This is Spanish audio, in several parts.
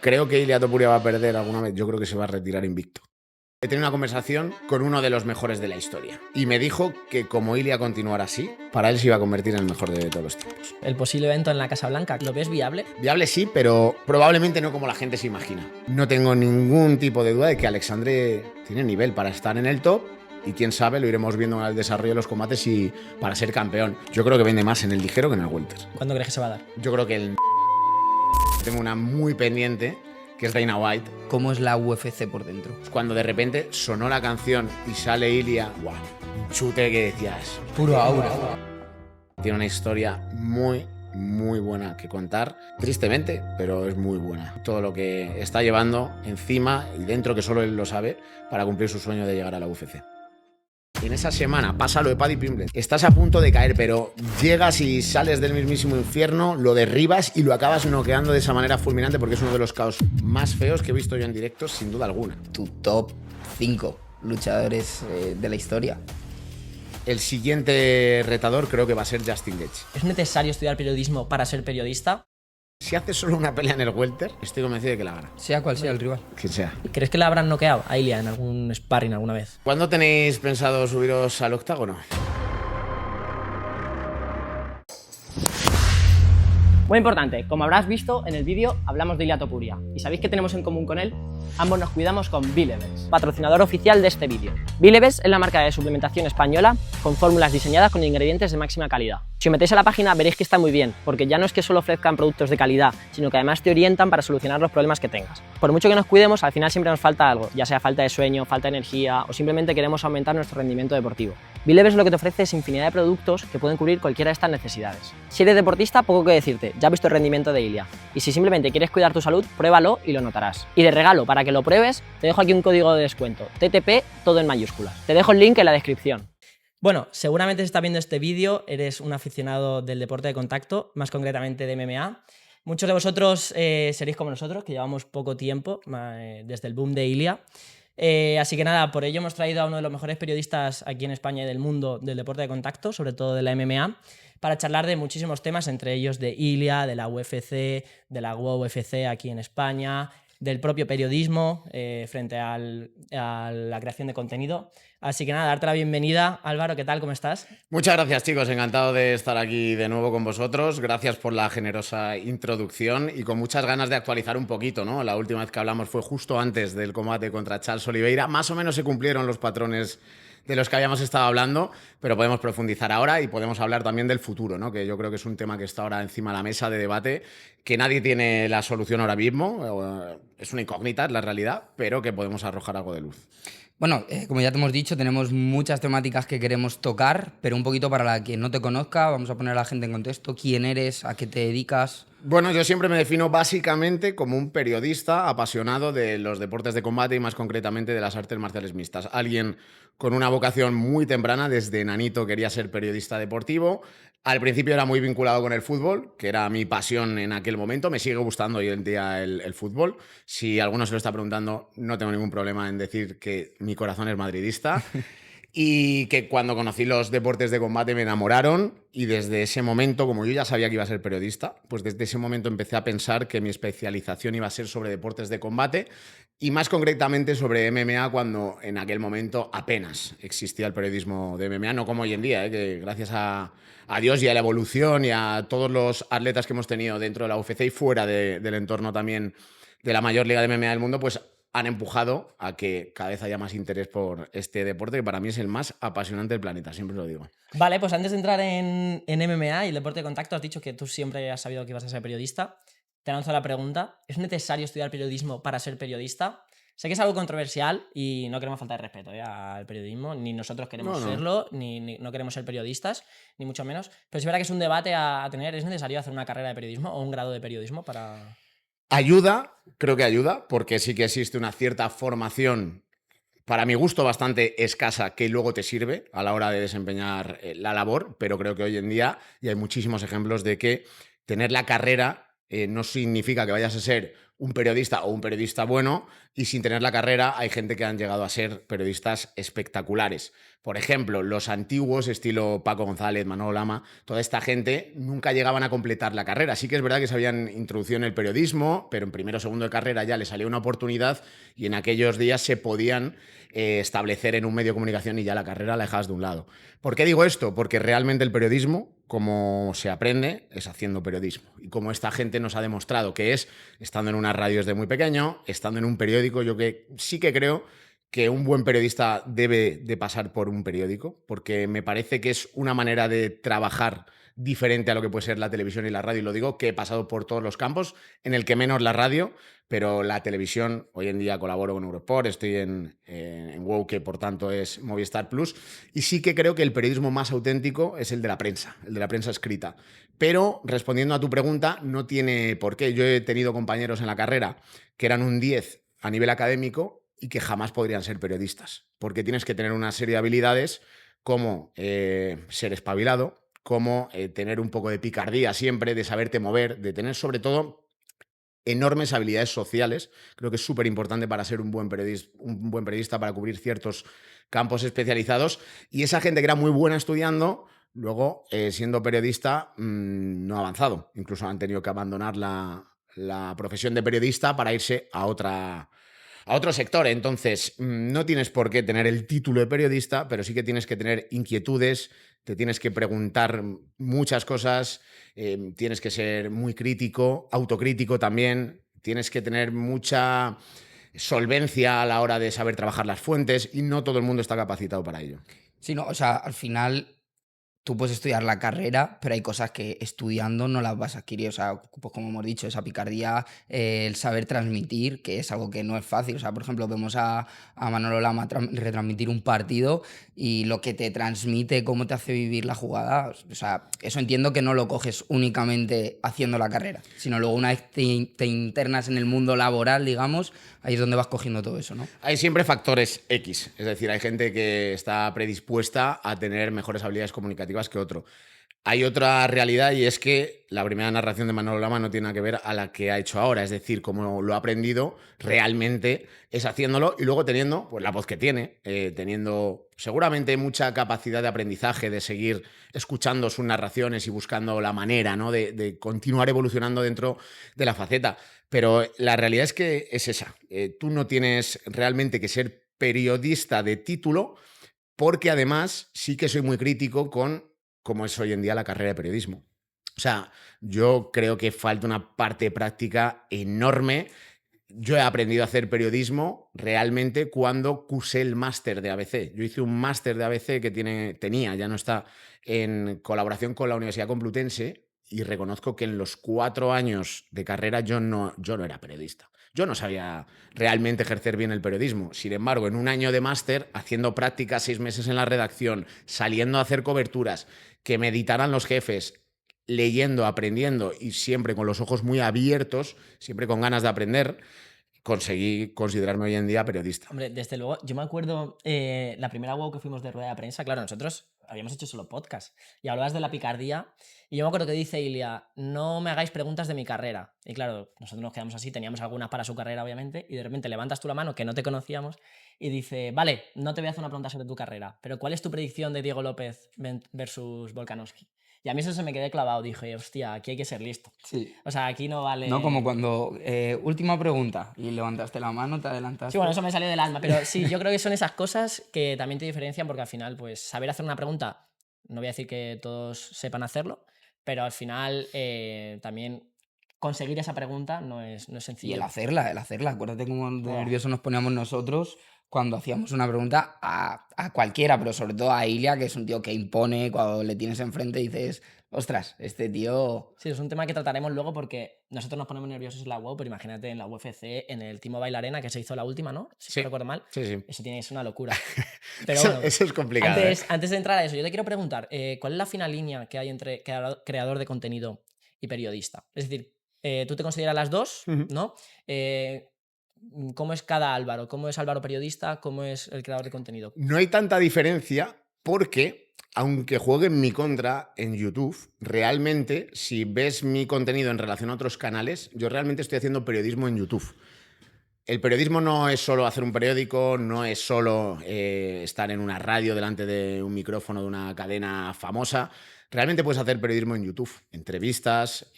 Creo que Ilia Topuria va a perder alguna vez. Yo creo que se va a retirar invicto. He tenido una conversación con uno de los mejores de la historia y me dijo que como Ilia continuara así, para él se iba a convertir en el mejor de todos los tiempos. El posible evento en la Casa Blanca, ¿lo ves viable? Viable sí, pero probablemente no como la gente se imagina. No tengo ningún tipo de duda de que Alexandre tiene nivel para estar en el top y quién sabe, lo iremos viendo en el desarrollo de los combates y para ser campeón. Yo creo que vende más en el ligero que en el welter. ¿Cuándo crees que se va a dar? Yo creo que el... Tengo una muy pendiente, que es Dana White. ¿Cómo es la UFC por dentro? Cuando de repente sonó la canción y sale Ilia, ¡guau! Un chute que decías... Puro aura. Tiene una historia muy buena que contar, tristemente, pero es muy buena. Todo lo que está llevando encima y dentro, que solo él lo sabe, para cumplir su sueño de llegar a la UFC. En esa semana pasa lo de Paddy Pimblett. Estás a punto de caer, pero llegas y sales del mismísimo infierno, lo derribas y lo acabas noqueando de esa manera fulminante, porque es uno de los caos más feos que he visto yo en directo, sin duda alguna. Tu top 5 luchadores de la historia. El siguiente retador creo que va a ser Justin Gaethje. ¿Es necesario estudiar periodismo para ser periodista? Si haces solo una pelea en el welter, estoy convencido de que la gana. Sea cual sea el rival. Quien sea. ¿Crees que la habrán noqueado a Ilia en algún sparring alguna vez? ¿Cuándo tenéis pensado subiros al octágono? Muy importante, como habrás visto en el vídeo, hablamos de Ilia Topuria. ¿Y sabéis qué tenemos en común con él? Ambos nos cuidamos con Bileves, patrocinador oficial de este vídeo. Bileves es la marca de suplementación española con fórmulas diseñadas con ingredientes de máxima calidad. Si os metéis a la página veréis que está muy bien, porque ya no es que solo ofrezcan productos de calidad, sino que además te orientan para solucionar los problemas que tengas. Por mucho que nos cuidemos, al final siempre nos falta algo, ya sea falta de sueño, falta de energía o simplemente queremos aumentar nuestro rendimiento deportivo. Bileves lo que te ofrece es infinidad de productos que pueden cubrir cualquiera de estas necesidades. Si eres deportista, poco que decirte, ya has visto el rendimiento de Ilia. Y si simplemente quieres cuidar tu salud, pruébalo y lo notarás. Y de regalo, para que lo pruebes, te dejo aquí un código de descuento, TTP, todo en mayúsculas. Te dejo el link en la descripción. Bueno, seguramente si estás viendo este vídeo eres un aficionado del deporte de contacto, más concretamente de MMA. Muchos de vosotros seréis como nosotros, que llevamos poco tiempo desde el boom de Ilia. Así que nada, por ello hemos traído a uno de los mejores periodistas aquí en España y del mundo del deporte de contacto, sobre todo de la MMA, para charlar de muchísimos temas, entre ellos de Ilia, de la UFC, de la UFC aquí en España, del propio periodismo frente a la creación de contenido. Así que nada, darte la bienvenida. Álvaro, ¿qué tal? ¿Cómo estás? Muchas gracias, chicos. Encantado de estar aquí de nuevo con vosotros. Gracias por la generosa introducción y con muchas ganas de actualizar un poquito, ¿no? La última vez que hablamos fue justo antes del combate contra Charles Oliveira. Más o menos se cumplieron los patrones de los que habíamos estado hablando, pero podemos profundizar ahora y podemos hablar también del futuro, ¿no? Que yo creo que es un tema que está ahora encima de la mesa de debate, que nadie tiene la solución ahora mismo. Es una incógnita, es la realidad, pero que podemos arrojar algo de luz. Bueno, como ya te hemos dicho, tenemos muchas temáticas que queremos tocar, pero un poquito para la que no te conozca, vamos a poner a la gente en contexto. ¿Quién eres? ¿A qué te dedicas? Bueno, yo siempre me defino básicamente como un periodista apasionado de los deportes de combate y más concretamente de las artes marciales mixtas. Alguien con una vocación muy temprana, desde enanito quería ser periodista deportivo. Al principio era muy vinculado con el fútbol, que era mi pasión en aquel momento. Me sigue gustando hoy en día el fútbol. Si alguno se lo está preguntando, no tengo ningún problema en decir que mi corazón es madridista. Y que cuando conocí los deportes de combate me enamoraron y desde ese momento, como yo ya sabía que iba a ser periodista, pues desde ese momento empecé a pensar que mi especialización iba a ser sobre deportes de combate y más concretamente sobre MMA, cuando en aquel momento apenas existía el periodismo de MMA, no como hoy en día, que gracias a Dios y a la evolución y a todos los atletas que hemos tenido dentro de la UFC y fuera del entorno también de la mayor liga de MMA del mundo, pues han empujado a que cada vez haya más interés por este deporte, que para mí es el más apasionante del planeta, siempre lo digo. Vale, pues antes de entrar en MMA y el deporte de contacto, has dicho que tú siempre has sabido que ibas a ser periodista. Te lanzo la pregunta, ¿es necesario estudiar periodismo para ser periodista? Sé que es algo controversial y no queremos faltar de respeto al periodismo, ni nosotros queremos serlo, ni no queremos ser periodistas, ni mucho menos. Pero es verdad que es un debate a tener. ¿Es necesario hacer una carrera de periodismo o un grado de periodismo para...? Ayuda, creo que ayuda, porque sí que existe una cierta formación, para mi gusto bastante escasa, que luego te sirve a la hora de desempeñar la labor, pero creo que hoy en día, y hay muchísimos ejemplos de que tener la carrera no significa que vayas a ser un periodista o un periodista bueno, y sin tener la carrera hay gente que han llegado a ser periodistas espectaculares. Por ejemplo, los antiguos, estilo Paco González, Manolo Lama, toda esta gente nunca llegaban a completar la carrera. Sí que es verdad que se habían introducido en el periodismo, pero en primero o segundo de carrera ya les salió una oportunidad y en aquellos días se podían establecer en un medio de comunicación y ya la carrera la dejabas de un lado. ¿Por qué digo esto? Porque realmente el periodismo, como se aprende, es haciendo periodismo. Y como esta gente nos ha demostrado que es estando en una radio desde muy pequeño, estando en un periódico, yo que sí que creo que un buen periodista debe de pasar por un periódico, porque me parece que es una manera de trabajar diferente a lo que puede ser la televisión y la radio. Y lo digo que he pasado por todos los campos, en el que menos la radio, pero la televisión, hoy en día colaboro con Eurosport, estoy en WOW, que por tanto es Movistar Plus, y sí que creo que el periodismo más auténtico es el de la prensa escrita. Pero, respondiendo a tu pregunta, no tiene por qué. Yo he tenido compañeros en la carrera que eran un 10 a nivel académico y que jamás podrían ser periodistas, porque tienes que tener una serie de habilidades como ser espabilado, como tener un poco de picardía siempre, de saberte mover, de tener sobre todo enormes habilidades sociales. Creo que es súper importante para ser un buen periodista, para cubrir ciertos campos especializados. Y esa gente que era muy buena estudiando, luego, siendo periodista, no ha avanzado. Incluso han tenido que abandonar la profesión de periodista para irse a otro sector. Entonces, no tienes por qué tener el título de periodista, pero sí que tienes que tener inquietudes, te tienes que preguntar muchas cosas, tienes que ser muy crítico, autocrítico también, tienes que tener mucha solvencia a la hora de saber trabajar las fuentes y no todo el mundo está capacitado para ello. Sí, no, o sea, al final tú puedes estudiar la carrera, pero hay cosas que estudiando no las vas a adquirir. O sea, pues como hemos dicho, esa picardía, el saber transmitir, que es algo que no es fácil. O sea, por ejemplo, vemos a Manolo Lama retransmitir un partido y lo que te transmite, cómo te hace vivir la jugada. O sea, eso entiendo que no lo coges únicamente haciendo la carrera, sino luego una vez te internas en el mundo laboral, digamos, ahí es donde vas cogiendo todo eso, ¿no? Hay siempre factores X, es decir, hay gente que está predispuesta a tener mejores habilidades comunicativas que otro. Hay otra realidad y es que la primera narración de Manolo Lama no tiene nada que ver a la que ha hecho ahora, es decir, como lo ha aprendido realmente es haciéndolo y luego teniendo pues, la voz que tiene, teniendo seguramente mucha capacidad de aprendizaje, de seguir escuchando sus narraciones y buscando la manera, ¿no? de continuar evolucionando dentro de la faceta. Pero la realidad es que es esa. Tú no tienes realmente que ser periodista de título, porque además sí que soy muy crítico con cómo es hoy en día la carrera de periodismo. O sea, yo creo que falta una parte práctica enorme. Yo he aprendido a hacer periodismo realmente cuando cursé el máster de ABC. Yo hice un máster de ABC que tenía, ya no está, en colaboración con la Universidad Complutense, y reconozco que en los 4 años de carrera yo no era periodista. Yo no sabía realmente ejercer bien el periodismo. Sin embargo, en un año de máster, haciendo prácticas 6 meses en la redacción, saliendo a hacer coberturas, que me editaran los jefes, leyendo, aprendiendo y siempre con los ojos muy abiertos, siempre con ganas de aprender, conseguí considerarme hoy en día periodista. Hombre, desde luego, yo me acuerdo la primera WOW que fuimos de rueda de prensa, claro, nosotros habíamos hecho solo podcast y hablabas de la picardía y yo me acuerdo que dice Ilia, no me hagáis preguntas de mi carrera. Y claro, nosotros nos quedamos así, teníamos algunas para su carrera obviamente y de repente levantas tú la mano, que no te conocíamos, y dice, vale, no te voy a hacer una pregunta sobre tu carrera, pero ¿cuál es tu predicción de Diego López versus Volkanovski? Y a mí eso se me quedó clavado, dije, hostia, aquí hay que ser listo. Sí. O sea, aquí no vale... No, como cuando, última pregunta, y levantaste la mano, te adelantaste. Sí, bueno, eso me salió del alma, pero sí, yo creo que son esas cosas que también te diferencian porque al final, pues, saber hacer una pregunta, no voy a decir que todos sepan hacerlo, pero al final también conseguir esa pregunta no es Y sencillo. el hacerla, acuérdate cómo de nerviosos nos poníamos nosotros cuando hacíamos una pregunta a cualquiera, pero sobre todo a Ilia, que es un tío que impone, cuando le tienes enfrente dices, ostras, este tío... Sí, es un tema que trataremos luego porque nosotros nos ponemos nerviosos en la WOW, pero imagínate en la UFC, en el T-Mobile Arena, que se hizo la última, ¿no? Si no recuerdo mal. Sí, sí. Eso tiene que ser una locura. Pero bueno, eso es complicado. Antes de entrar a eso, yo te quiero preguntar, ¿cuál es la fina línea que hay entre creador de contenido y periodista? Es decir, tú te consideras las dos, ¿no? ¿Cómo es cada Álvaro? ¿Cómo es Álvaro periodista? ¿Cómo es el creador de contenido? No hay tanta diferencia, Porque, aunque juegue en mi contra en YouTube, realmente, si ves mi contenido en relación a otros canales, yo realmente estoy haciendo periodismo en YouTube. El periodismo no es solo hacer un periódico, no es solo estar en una radio delante de un micrófono de una cadena famosa. Realmente puedes hacer periodismo en YouTube. Entrevistas,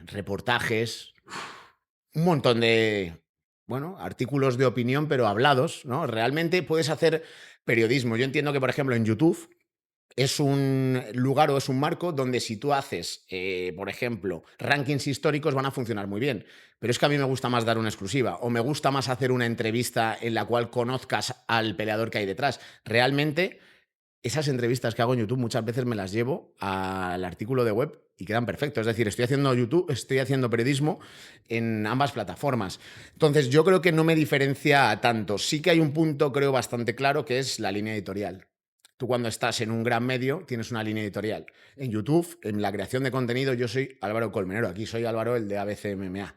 reportajes, un montón de, bueno, artículos de opinión, pero hablados, ¿no? Realmente puedes hacer periodismo. Yo entiendo que, por ejemplo, en YouTube es un lugar o es un marco donde si tú haces, por ejemplo, rankings históricos van a funcionar muy bien. Pero es que a mí me gusta más dar una exclusiva o me gusta más hacer una entrevista en la cual conozcas al peleador que hay detrás. Realmente, esas entrevistas que hago en YouTube muchas veces me las llevo al artículo de web y quedan perfectos. Es decir, estoy haciendo YouTube, estoy haciendo periodismo en ambas plataformas. Entonces, yo creo que no me diferencia tanto. Sí que hay un punto, creo, bastante claro, que es la línea editorial. Tú cuando estás en un gran medio tienes una línea editorial. En YouTube, en la creación de contenido, yo soy Álvaro Colmenero. Aquí soy Álvaro, el de ABC MMA.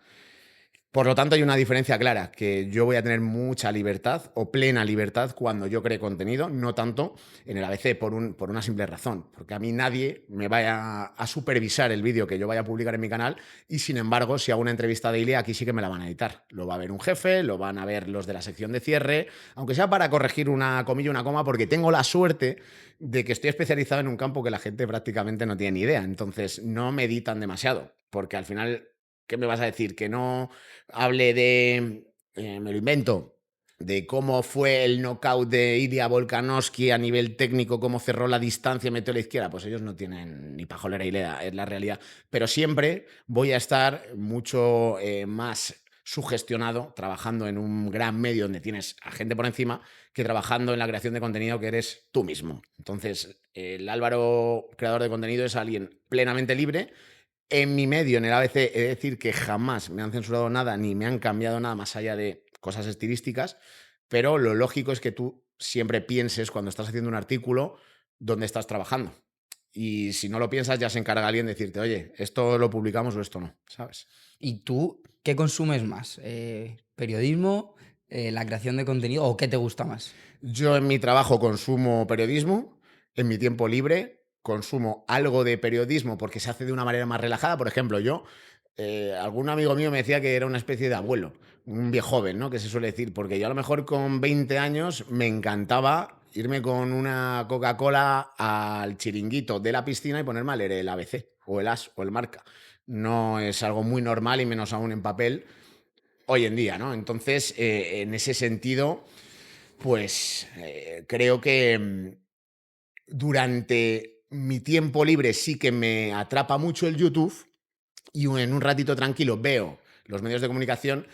Por lo tanto, hay una diferencia clara, que yo voy a tener mucha libertad o plena libertad cuando yo cree contenido, no tanto en el ABC por una simple razón, porque a mí nadie me vaya a supervisar el vídeo que yo vaya a publicar en mi canal y, sin embargo, si hago una entrevista daily, aquí sí que me la van a editar. Lo va a ver un jefe, lo van a ver los de la sección de cierre, aunque sea para corregir una comilla, una coma, porque tengo la suerte de que estoy especializado en un campo que la gente prácticamente no tiene ni idea, entonces no me editan demasiado, porque al final... ¿Qué me vas a decir? Que no hable de, me lo invento, de cómo fue el knockout de Ilya Volkanovski a nivel técnico, cómo cerró la distancia y metió a la izquierda. Pues ellos no tienen ni pajolera idea, es la realidad. Pero siempre voy a estar mucho más sugestionado trabajando en un gran medio donde tienes a gente por encima que trabajando en la creación de contenido que eres tú mismo. Entonces, el Álvaro, creador de contenido, es alguien plenamente libre. En mi medio, en el ABC, he de decir que jamás me han censurado nada ni me han cambiado nada más allá de cosas estilísticas, pero lo lógico es que tú siempre pienses cuando estás haciendo un artículo dónde estás trabajando. Y si no lo piensas, ya se encarga alguien de decirte, oye, esto lo publicamos o esto no, ¿sabes? ¿Y tú qué consumes más? ¿Periodismo, la creación de contenido o qué te gusta más? Yo en mi trabajo consumo periodismo, en mi tiempo libre consumo algo de periodismo porque se hace de una manera más relajada. Por ejemplo, algún amigo mío me decía que era una especie de abuelo, un viejo joven, ¿no? Que se suele decir, porque yo a lo mejor con 20 años me encantaba irme con una Coca-Cola al chiringuito de la piscina y ponerme a leer el ABC o el As o el Marca. No es algo muy normal y menos aún en papel hoy en día, ¿no? Entonces, en ese sentido, pues creo que durante mi tiempo libre sí que me atrapa mucho el YouTube y en un ratito tranquilo veo los medios de comunicación.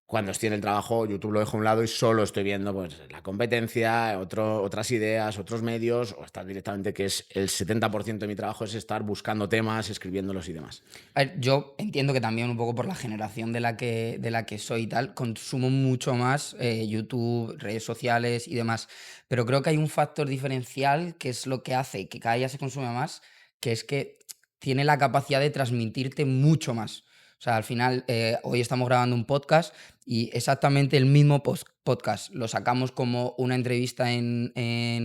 Cuando estoy en el trabajo, YouTube lo dejo a un lado y solo estoy viendo pues, la competencia, otras ideas, otros medios, o estar directamente, que es el 70% de mi trabajo, es estar buscando temas, escribiéndolos y demás. A ver, yo entiendo que también un poco por la generación de la que soy y tal, consumo mucho más YouTube, redes sociales y demás, pero creo que hay un factor diferencial que es lo que hace que cada día se consume más, que es que tiene la capacidad de transmitirte mucho más. O sea, al final, hoy estamos grabando un podcast y exactamente el mismo podcast lo sacamos como una entrevista en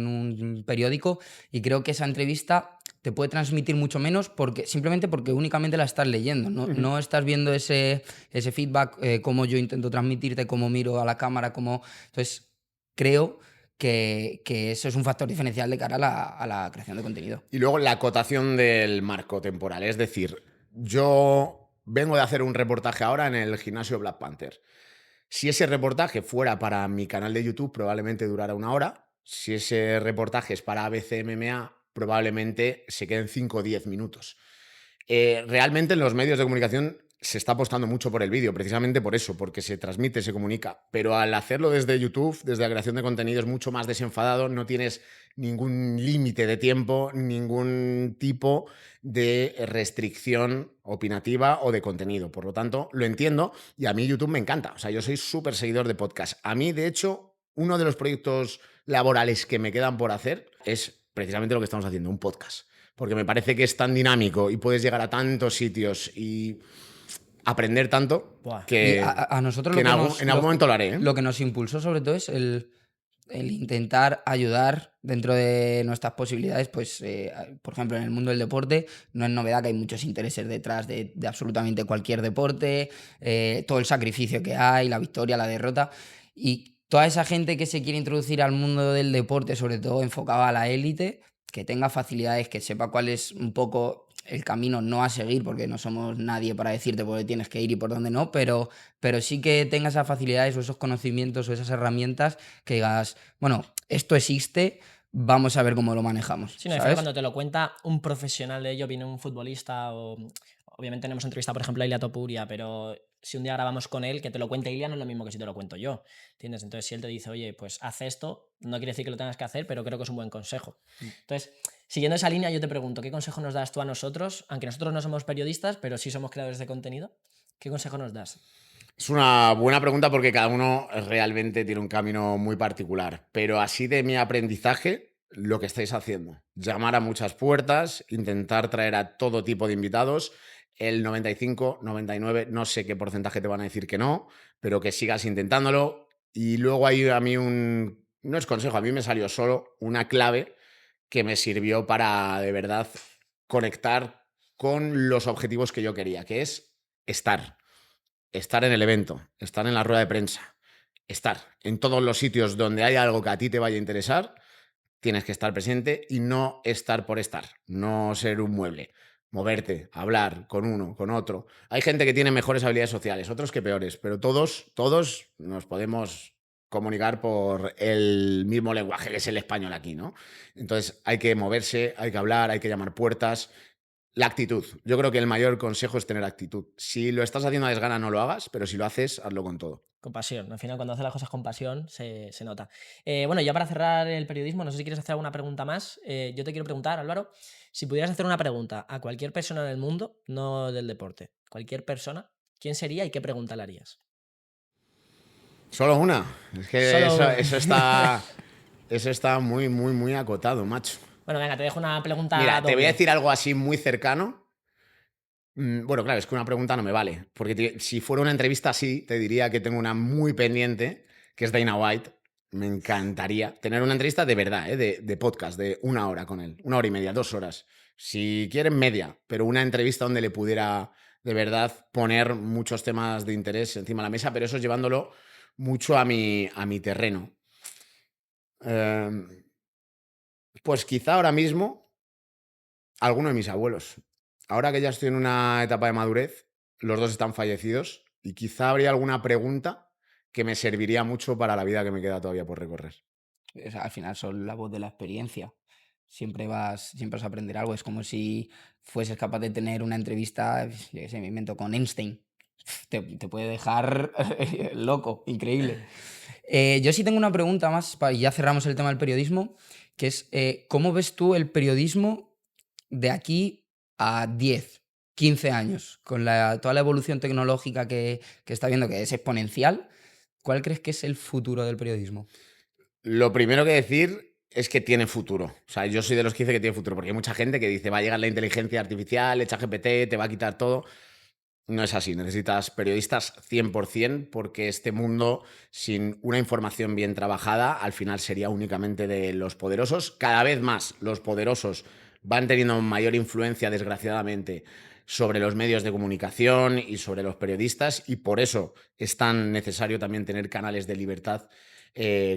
un periódico y creo que esa entrevista te puede transmitir mucho menos simplemente porque únicamente la estás leyendo, ¿no? No estás viendo ese feedback, cómo yo intento transmitirte, cómo miro a la cámara, Entonces, creo que eso es un factor diferencial de cara a la creación de contenido. Y luego la acotación del marco temporal. Es decir, yo vengo de hacer un reportaje ahora en el gimnasio Black Panther. Si ese reportaje fuera para mi canal de YouTube, probablemente durara 1 hora. Si ese reportaje es para ABC MMA, probablemente se queden 5 o 10 minutos. Realmente en los medios de comunicación se está apostando mucho por el vídeo, precisamente por eso, porque se transmite, se comunica. Pero al hacerlo desde YouTube, desde la creación de contenido, es mucho más desenfadado, no tienes ningún límite de tiempo, ningún tipo de restricción opinativa o de contenido. Por lo tanto, lo entiendo y a mí YouTube me encanta. O sea, yo soy súper seguidor de podcast. A mí, de hecho, uno de los proyectos laborales que me quedan por hacer es precisamente lo que estamos haciendo, un podcast. Porque me parece que es tan dinámico y puedes llegar a tantos sitios y aprender tanto Buah. que, Y a nosotros que lo en que algún momento lo haré. Lo que nos impulsó sobre todo es el intentar ayudar dentro de nuestras posibilidades, pues, por ejemplo, en el mundo del deporte no es novedad que hay muchos intereses detrás de absolutamente cualquier deporte, todo el sacrificio que hay, la victoria, la derrota, y toda esa gente que se quiere introducir al mundo del deporte, sobre todo enfocado a la élite, que tenga facilidades, que sepa cuál es un poco el camino no a seguir, porque no somos nadie para decirte por dónde tienes que ir y por dónde no, pero sí que tenga esas facilidades o esos conocimientos o esas herramientas que digas, bueno, esto existe, vamos a ver cómo lo manejamos. Sí, no, ¿sabes? cuando te lo cuenta un profesional de ello, viene un futbolista o... Obviamente no hemos entrevistado, por ejemplo, a Ilia Topuria, pero si un día grabamos con él, que te lo cuente Ilia no es lo mismo que si te lo cuento yo, ¿entiendes? Entonces, si él te dice, oye, pues haz esto, no quiere decir que lo tengas que hacer, pero creo que es un buen consejo. Entonces, siguiendo esa línea, yo te pregunto, ¿qué consejo nos das tú a nosotros? Aunque nosotros no somos periodistas, pero sí somos creadores de contenido. ¿Qué consejo nos das? Es una buena pregunta porque cada uno realmente tiene un camino muy particular. Pero así de mi aprendizaje, lo que estáis haciendo. Llamar a muchas puertas, intentar traer a todo tipo de invitados. El 95, 99, no sé qué porcentaje te van a decir que no, pero que sigas intentándolo. Y luego hay a mí no es consejo, a mí me salió solo una clave que me sirvió para de verdad conectar con los objetivos que yo quería, que es estar. Estar en el evento, estar en la rueda de prensa, estar en todos los sitios donde hay algo que a ti te vaya a interesar, tienes que estar presente y no estar por estar, no ser un mueble, moverte, hablar con uno, con otro. Hay gente que tiene mejores habilidades sociales, otros que peores, pero todos nos podemos comunicar por el mismo lenguaje que es el español aquí, ¿no? Entonces hay que moverse, hay que hablar, hay que llamar puertas. La actitud. Yo creo que el mayor consejo es tener actitud. Si lo estás haciendo a desgana, no lo hagas, pero si lo haces, hazlo con todo. Con pasión. Al final, cuando haces las cosas con pasión, se nota. Bueno, ya para cerrar el periodismo, no sé si quieres hacer alguna pregunta más. Yo te quiero preguntar, Álvaro, si pudieras hacer una pregunta a cualquier persona del mundo, no del deporte, cualquier persona, ¿quién sería y qué pregunta le harías? Solo una. Es que Solo una. eso está muy, muy, muy acotado, macho. Bueno, venga, te dejo una pregunta Mira, te voy doble. a decir algo así muy cercano. Bueno, claro, es que una pregunta no me vale. Porque si fuera una entrevista así, te diría que tengo una muy pendiente, que es Dana White. Me encantaría tener una entrevista de verdad, de podcast, de 1 hora con él. 1 hora y media, 2 horas. Si quieren, media. Pero una entrevista donde le pudiera de verdad poner muchos temas de interés encima de la mesa, pero eso llevándolo mucho a mi terreno. Pues quizá ahora mismo alguno de mis abuelos. Ahora que ya estoy en una etapa de madurez, los dos están fallecidos y quizá habría alguna pregunta que me serviría mucho para la vida que me queda todavía por recorrer. O sea, al final son la voz de la experiencia. Siempre vas a aprender algo. Es como si fueses capaz de tener una entrevista, yo qué sé, me invento, con Einstein. Te puede dejar loco, increíble. Yo sí tengo una pregunta más, y ya cerramos el tema del periodismo, que es, ¿cómo ves tú el periodismo de aquí a 10, 15 años? Con toda la evolución tecnológica que está viendo, que es exponencial, ¿cuál crees que es el futuro del periodismo? Lo primero que decir es que tiene futuro. O sea, yo soy de los que dice que tiene futuro, porque hay mucha gente que dice va a llegar la inteligencia artificial, echa GPT, te va a quitar todo. No es así, necesitas periodistas 100% porque este mundo sin una información bien trabajada al final sería únicamente de los poderosos. Cada vez más los poderosos van teniendo mayor influencia, desgraciadamente, sobre los medios de comunicación y sobre los periodistas y por eso es tan necesario también tener canales de libertad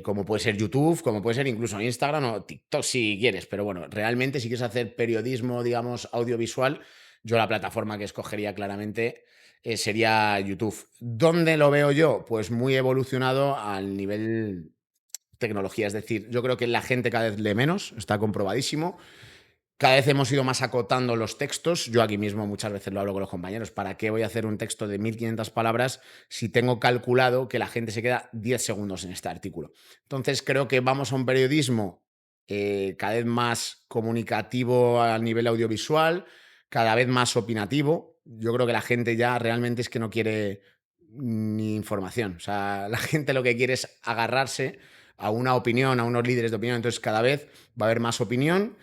como puede ser YouTube, como puede ser incluso Instagram o TikTok si quieres. Pero bueno, realmente si quieres hacer periodismo, digamos, audiovisual, yo la plataforma que escogería claramente sería YouTube. ¿Dónde lo veo yo? Pues muy evolucionado al nivel tecnología. Es decir, yo creo que la gente cada vez lee menos, está comprobadísimo. Cada vez hemos ido más acotando los textos. Yo aquí mismo muchas veces lo hablo con los compañeros. ¿Para qué voy a hacer un texto de 1500 palabras si tengo calculado que la gente se queda 10 segundos en este artículo? Entonces creo que vamos a un periodismo cada vez más comunicativo a nivel audiovisual, cada vez más opinativo. Yo creo que la gente ya realmente es que no quiere ni información. O sea, la gente lo que quiere es agarrarse a una opinión, a unos líderes de opinión. Entonces cada vez va a haber más opinión.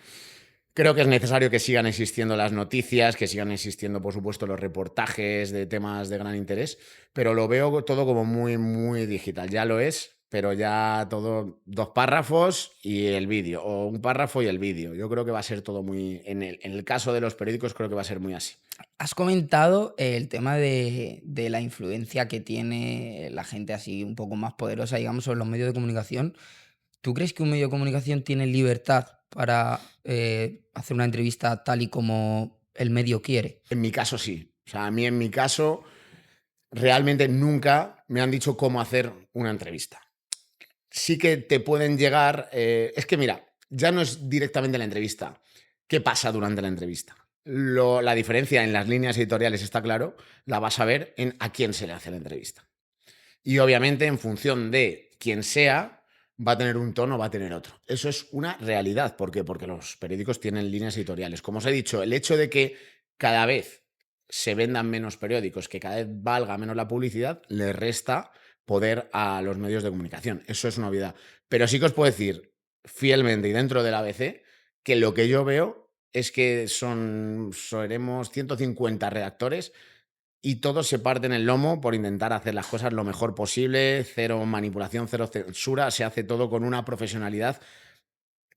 Creo que es necesario que sigan existiendo las noticias, que sigan existiendo, por supuesto, los reportajes de temas de gran interés, pero lo veo todo como muy, muy digital. Ya lo es, pero ya todo 2 párrafos y el vídeo, o un párrafo y el vídeo. Yo creo que va a ser todo muy... En el caso de los periódicos creo que va a ser muy así. Has comentado el tema de la influencia que tiene la gente así un poco más poderosa, digamos, sobre los medios de comunicación. ¿Tú crees que un medio de comunicación tiene libertad para hacer una entrevista tal y como el medio quiere? En mi caso sí. O sea, a mí en mi caso realmente nunca me han dicho cómo hacer una entrevista. Sí que te pueden llegar... es que mira, ya no es directamente la entrevista. ¿Qué pasa durante la entrevista? La diferencia en las líneas editoriales está claro, la vas a ver en a quién se le hace la entrevista. Y obviamente en función de quién sea, va a tener un tono, va a tener otro. Eso es una realidad. ¿Por qué? Porque los periódicos tienen líneas editoriales. Como os he dicho, el hecho de que cada vez se vendan menos periódicos, que cada vez valga menos la publicidad, le resta poder a los medios de comunicación. Eso es una obviedad. Pero sí que os puedo decir fielmente y dentro del ABC que lo que yo veo es que seremos 150 redactores y todos se parten el lomo por intentar hacer las cosas lo mejor posible, cero manipulación, cero censura, se hace todo con una profesionalidad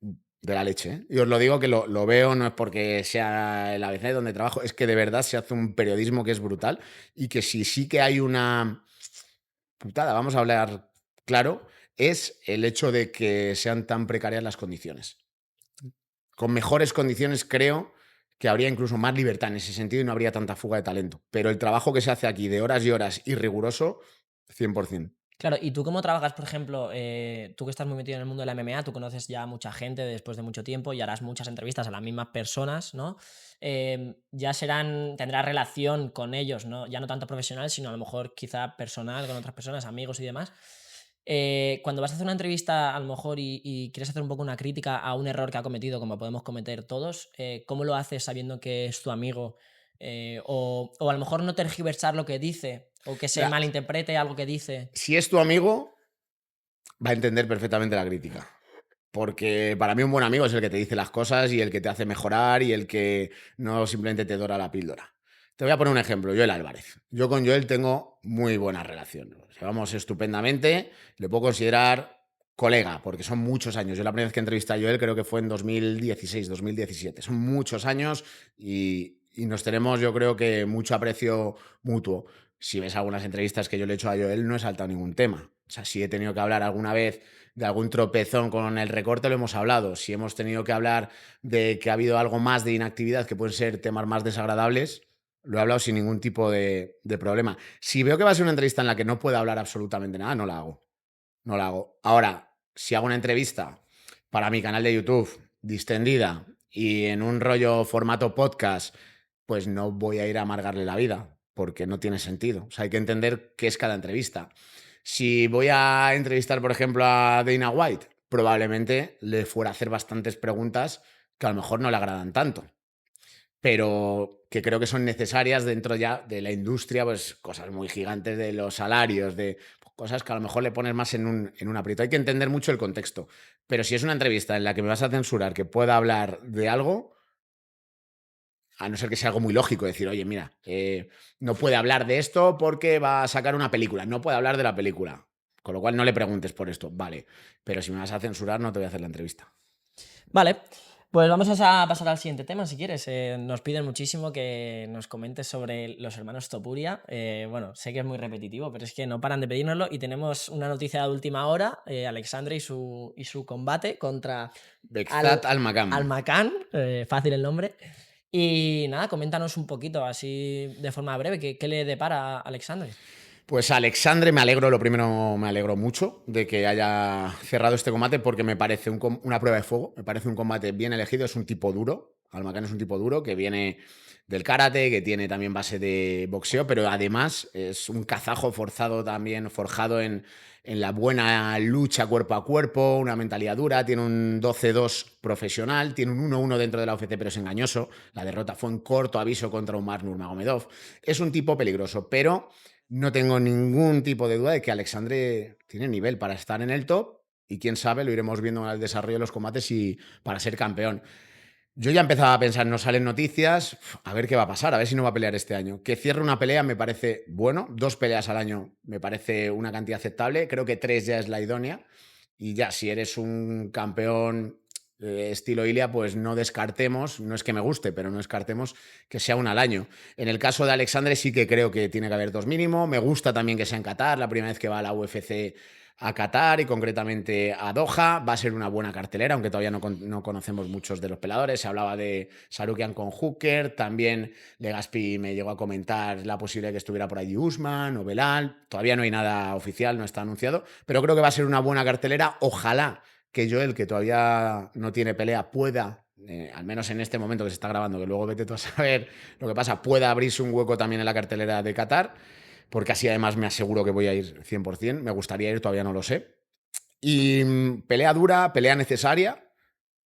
de la leche, ¿eh? Y os lo digo que lo veo, no es porque sea el ABC donde trabajo, es que de verdad se hace un periodismo que es brutal y que si sí que hay una putada, vamos a hablar claro, es el hecho de que sean tan precarias las condiciones. Con mejores condiciones creo que habría incluso más libertad en ese sentido y no habría tanta fuga de talento. Pero el trabajo que se hace aquí de horas y horas y riguroso, 100%. Claro, y tú cómo trabajas, por ejemplo, tú que estás muy metido en el mundo de la MMA, tú conoces ya a mucha gente después de mucho tiempo y harás muchas entrevistas a las mismas personas, ¿no? Ya tendrás relación con ellos, ¿no? Ya no tanto profesional, sino a lo mejor quizá personal con otras personas, amigos y demás. Cuando vas a hacer una entrevista a lo mejor y quieres hacer un poco una crítica a un error que ha cometido, como podemos cometer todos, ¿cómo lo haces sabiendo que es tu amigo? O a lo mejor no tergiversar lo que dice o que se Mira, malinterprete algo que dice. si es tu amigo, va a entender perfectamente la crítica. Porque para mí un buen amigo es el que te dice las cosas y el que te hace mejorar y el que no simplemente te dora la píldora. Te voy a poner un ejemplo, Joel Álvarez. Yo con Joel tengo muy buena relación. Nos llevamos estupendamente, le puedo considerar colega, porque son muchos años. Yo la primera vez que entrevisté a Joel creo que fue en 2016, 2017. Son muchos años y nos tenemos, yo creo que, mucho aprecio mutuo. Si ves algunas entrevistas que yo le he hecho a Joel, no he saltado ningún tema. O sea, si he tenido que hablar alguna vez de algún tropezón con el recorte, lo hemos hablado. Si hemos tenido que hablar de que ha habido algo más de inactividad, que pueden ser temas más desagradables, lo he hablado sin ningún tipo de problema. Si veo que va a ser una entrevista en la que no puedo hablar absolutamente nada, no la hago. No la hago. Ahora, si hago una entrevista para mi canal de YouTube distendida y en un rollo formato podcast, pues no voy a ir a amargarle la vida, porque no tiene sentido. O sea, hay que entender qué es cada entrevista. Si voy a entrevistar, por ejemplo, a Dana White, probablemente le fuera a hacer bastantes preguntas que a lo mejor no le agradan tanto, pero que creo que son necesarias dentro ya de la industria, pues cosas muy gigantes de los salarios, de cosas que a lo mejor le pones más en un aprieto. Hay que entender mucho el contexto, pero si es una entrevista en la que me vas a censurar que pueda hablar de algo, a no ser que sea algo muy lógico, decir, oye, mira, no puede hablar de esto porque va a sacar una película, no puede hablar de la película, con lo cual no le preguntes por esto, vale, pero si me vas a censurar no te voy a hacer la entrevista. Vale, pues vamos a pasar al siguiente tema, si quieres. Nos piden muchísimo que nos comentes sobre los hermanos Topuria. Bueno, sé que es muy repetitivo, pero es que no paran de pedírnoslo y tenemos una noticia de última hora, Alexandre y su combate contra Bekzat Almakam. Almakán, fácil el nombre. Y nada, coméntanos un poquito, así de forma breve, ¿qué le depara a Alexandre? Pues Alexandre, me alegro, lo primero me alegro mucho de que haya cerrado este combate porque me parece una prueba de fuego, me parece un combate bien elegido, es un tipo duro, Almakán es un tipo duro que viene del karate, que tiene también base de boxeo, pero además es un kazajo forzado también, forjado en la buena lucha cuerpo a cuerpo, una mentalidad dura, tiene un 12-2 profesional, tiene un 1-1 dentro de la UFC, pero es engañoso, la derrota fue en corto aviso contra Umar Nurmagomedov, es un tipo peligroso, pero no tengo ningún tipo de duda de que Alexandre tiene nivel para estar en el top y quién sabe, lo iremos viendo en el desarrollo de los combates y para ser campeón. Yo ya empezaba a pensar, no salen noticias, a ver qué va a pasar, a ver si no va a pelear este año. Que cierre una pelea me parece bueno, 2 peleas al año me parece una cantidad aceptable, creo que 3 ya es la idónea. Y ya, si eres un campeón estilo Ilia, pues no descartemos, no es que me guste, pero no descartemos que sea una al año. En el caso de Alexandre sí que creo que tiene que haber 2 mínimo, me gusta también que sea en Qatar, la primera vez que va a la UFC a Qatar y concretamente a Doha. Va a ser una buena cartelera, aunque todavía no conocemos muchos de los peleadores. Se hablaba de Sarukian con Hooker, también Legaspi me llegó a comentar la posibilidad de que estuviera por allí Usman o Belal. Todavía no hay nada oficial, no está anunciado, pero creo que va a ser una buena cartelera. Ojalá que Joel, que todavía no tiene pelea, pueda, al menos en este momento que se está grabando, que luego vete tú a saber lo que pasa, pueda abrirse un hueco también en la cartelera de Qatar, porque así además me aseguro que voy a ir 100%. Me gustaría ir, todavía no lo sé. Y pelea dura, pelea necesaria,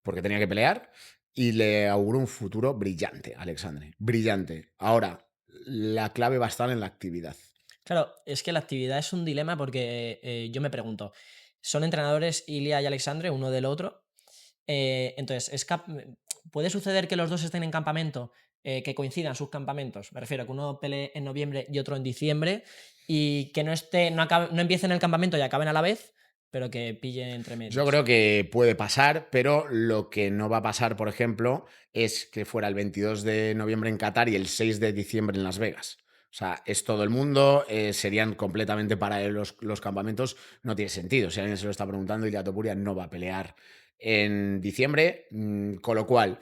porque tenía que pelear, y le auguro un futuro brillante, Alexandre. Brillante. Ahora, la clave va a estar en la actividad. Claro, es que la actividad es un dilema porque yo me pregunto, ¿son entrenadores Ilia y Alexandre uno del otro? Entonces, ¿puede suceder que los dos estén en campamento, que coincidan sus campamentos? Me refiero a que uno pelee en noviembre y otro en diciembre y que no empiecen el campamento y acaben a la vez, pero que pillen entre medias. Yo creo que puede pasar, pero lo que no va a pasar, por ejemplo, es que fuera el 22 de noviembre en Qatar y el 6 de diciembre en Las Vegas. O sea, es todo el mundo, serían completamente paralelos los campamentos, no tiene sentido. Si alguien se lo está preguntando, Ilia Topuria no va a pelear en diciembre, con lo cual,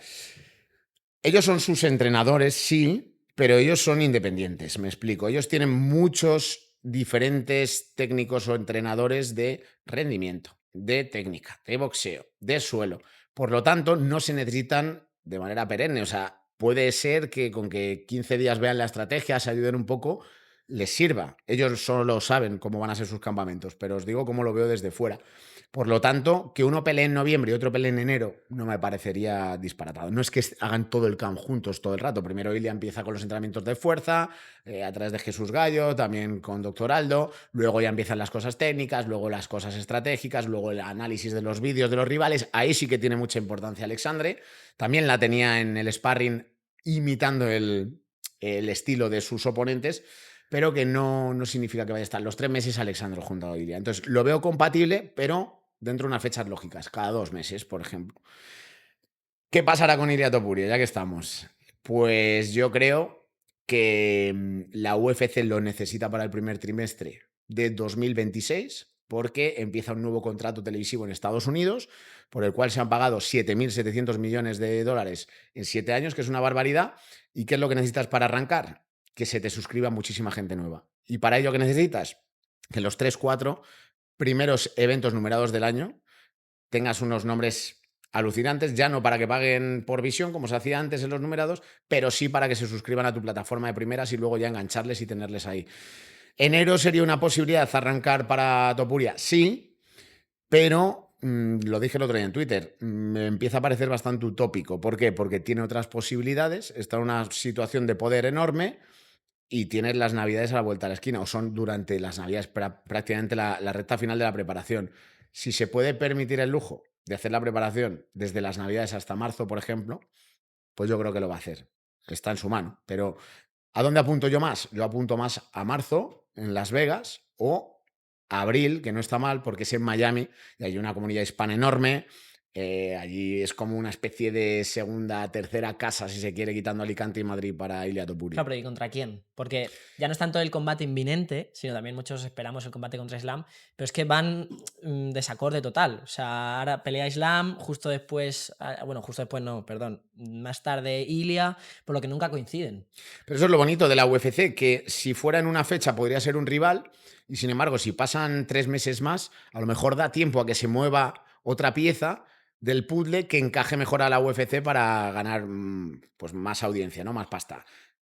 ellos son sus entrenadores, sí, pero ellos son independientes, me explico. Ellos tienen muchos diferentes técnicos o entrenadores de rendimiento, de técnica, de boxeo, de suelo. Por lo tanto, no se necesitan de manera perenne. O sea, puede ser que con que 15 días vean la estrategia, se ayuden un poco, les sirva. Ellos solo saben cómo van a ser sus campamentos, pero os digo cómo lo veo desde fuera. Por lo tanto, que uno pelee en noviembre y otro pelee en enero no me parecería disparatado. No es que hagan todo el camp juntos todo el rato. Primero Ilia empieza con los entrenamientos de fuerza, a través de Jesús Gallo, también con Doctor Aldo. Luego ya empiezan las cosas técnicas, luego las cosas estratégicas, luego el análisis de los vídeos de los rivales. Ahí sí que tiene mucha importancia Alexandre. También la tenía en el sparring imitando el estilo de sus oponentes, pero que no significa que vaya a estar los 3 meses Alexandre junto a Ilia. Entonces, lo veo compatible, pero dentro de unas fechas lógicas, cada 2 meses, por ejemplo. ¿Qué pasará con Ilia Topuria, ya que estamos? Pues yo creo que la UFC lo necesita para el primer trimestre de 2026, porque empieza un nuevo contrato televisivo en Estados Unidos, por el cual se han pagado 7.700 millones de dólares en 7 años, que es una barbaridad. ¿Y qué es lo que necesitas para arrancar? Que se te suscriba muchísima gente nueva. ¿Y para ello qué necesitas? Que los 3-4 primeros eventos numerados del año tengas unos nombres alucinantes, ya no para que paguen por visión, como se hacía antes en los numerados, pero sí para que se suscriban a tu plataforma de primeras y luego ya engancharles y tenerles ahí. ¿Enero sería una posibilidad arrancar para Topuria? Sí, pero lo dije el otro día en Twitter, me empieza a parecer bastante utópico. ¿Por qué? Porque tiene otras posibilidades, está en una situación de poder enorme y tienes las Navidades a la vuelta de la esquina, o son durante las Navidades prácticamente la recta final de la preparación. Si se puede permitir el lujo de hacer la preparación desde las Navidades hasta marzo, por ejemplo, pues yo creo que lo va a hacer. Está en su mano. Pero ¿a dónde apunto yo más? Yo apunto más a marzo en Las Vegas o abril, que no está mal porque es en Miami y hay una comunidad hispana enorme. Allí es como una especie de segunda, tercera casa, si se quiere, quitando Alicante y Madrid para Ilia Topuria. Claro, pero ¿y contra quién? Porque ya no es tanto el combate inminente, sino también muchos esperamos el combate contra Islam, pero es que van desacorde total. O sea, ahora pelea Islam, justo después no, perdón, más tarde Ilia, por lo que nunca coinciden. Pero eso es lo bonito de la UFC, que si fuera en una fecha podría ser un rival y sin embargo si pasan 3 meses más, a lo mejor da tiempo a que se mueva otra pieza del puzzle que encaje mejor a la UFC para ganar pues más audiencia, ¿no? Más pasta.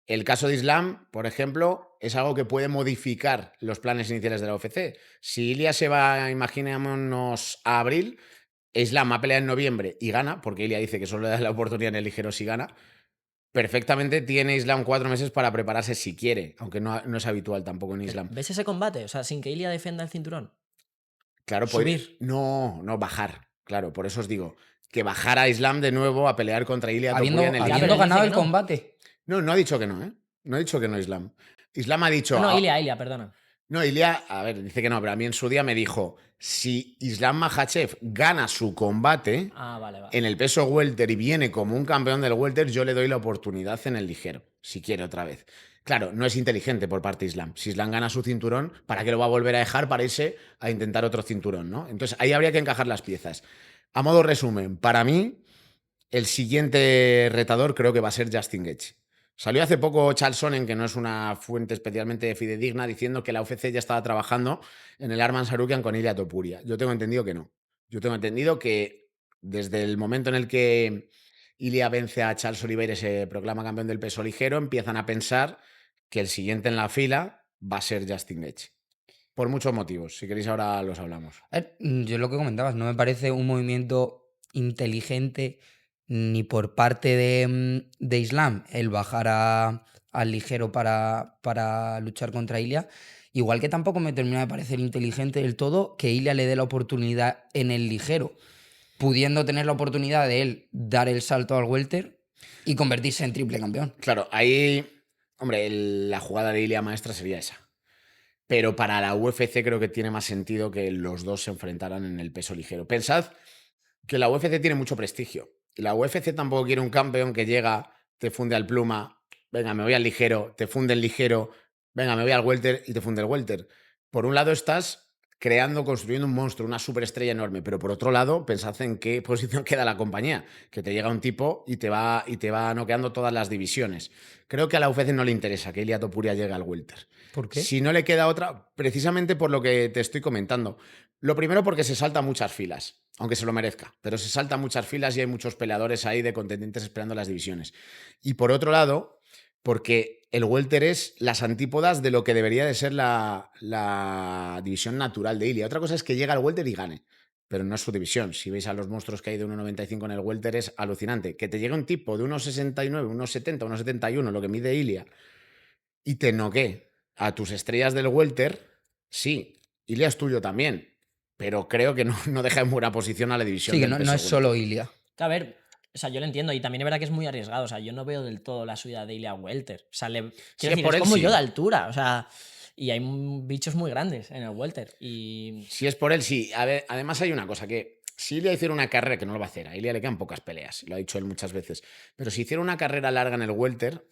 El caso de Islam, por ejemplo, es algo que puede modificar los planes iniciales de la UFC. Si Ilia se va, imaginémonos, a abril, Islam va a pelear en noviembre y gana, porque Ilia dice que solo le da la oportunidad en el ligero si gana, perfectamente tiene Islam 4 meses para prepararse si quiere, aunque no es habitual tampoco en Islam. ¿Ves ese combate? O sea, sin que Ilia defienda el cinturón. Claro, Subir. No, bajar. Claro, por eso os digo que bajara Islam de nuevo a pelear contra Ilia Topuria en el Habiendo pero él ganado dice el que no. combate. No ha dicho que no, ¿eh? No ha dicho que no Islam. Islam ha dicho... No, Ilia, perdona. No, Ilia, a ver, dice que no, pero a mí en su día me dijo, si Islam Makhachev gana su combate Ah, vale. en el peso welter y viene como un campeón del welter, yo le doy la oportunidad en el ligero, si quiere otra vez. Claro, no es inteligente por parte de Islam. Si Islam gana su cinturón, ¿para qué lo va a volver a dejar para irse a intentar otro cinturón, ¿no? Entonces ahí habría que encajar las piezas. A modo resumen, para mí, el siguiente retador creo que va a ser Justin Gaethje. Salió hace poco Charles Sonnen, que no es una fuente especialmente fidedigna, diciendo que la UFC ya estaba trabajando en el Arman Sarukian con Ilia Topuria. Yo tengo entendido que no. Yo tengo entendido que desde el momento en el que Ilia vence a Charles Oliveira y se proclama campeón del peso ligero, empiezan a pensar que el siguiente en la fila va a ser Justin Gaethje. Por muchos motivos. Si queréis ahora los hablamos. A ver, yo lo que comentabas, no me parece un movimiento inteligente ni por parte de Islam el bajar al ligero para luchar contra Ilia. Igual que tampoco me termina de parecer inteligente del todo que Ilia le dé la oportunidad en el ligero, pudiendo tener la oportunidad de él dar el salto al welter y convertirse en triple campeón. Claro, ahí, hombre, la jugada de Ilia maestra sería esa. Pero para la UFC creo que tiene más sentido que los dos se enfrentaran en el peso ligero. Pensad que la UFC tiene mucho prestigio. La UFC tampoco quiere un campeón que llega, te funde al pluma, venga, me voy al ligero, te funde el ligero, venga, me voy al welter y te funde el welter. Por un lado estás creando, construyendo un monstruo, una superestrella enorme, pero por otro lado, pensad en qué posición queda la compañía, que te llega un tipo y te va noqueando todas las divisiones. Creo que a la UFC no le interesa que Ilia Topuria llegue al welter. ¿Por qué? Si no le queda otra, precisamente por lo que te estoy comentando. Lo primero porque se salta muchas filas, aunque se lo merezca, pero se salta muchas filas y hay muchos peleadores ahí de contendientes esperando las divisiones. Y por otro lado, porque el welter es las antípodas de lo que debería de ser la división natural de Ilia. Otra cosa es que llega al welter y gane, pero no es su división. Si veis a los monstruos que hay de 1,95 en el welter es alucinante. Que te llegue un tipo de 1,69, 1,70, 1,71, lo que mide Ilia, y te noquee a tus estrellas del welter, sí, Ilia es tuyo también, pero creo que no deja en buena posición a la división Sí, que del no peso es welter. solo Ilia. A ver, o sea, yo lo entiendo y también es verdad que es muy arriesgado. O sea, yo no veo del todo la subida de Ilia welter. O sea, quiero decir, por es él, como sí. yo de altura. O sea, y hay bichos muy grandes en el welter. Y Si es por él, sí. A ver, además hay una cosa, que si Ilia hiciera una carrera, que no lo va a hacer, a Ilia le quedan pocas peleas, lo ha dicho él muchas veces, pero si hiciera una carrera larga en el welter,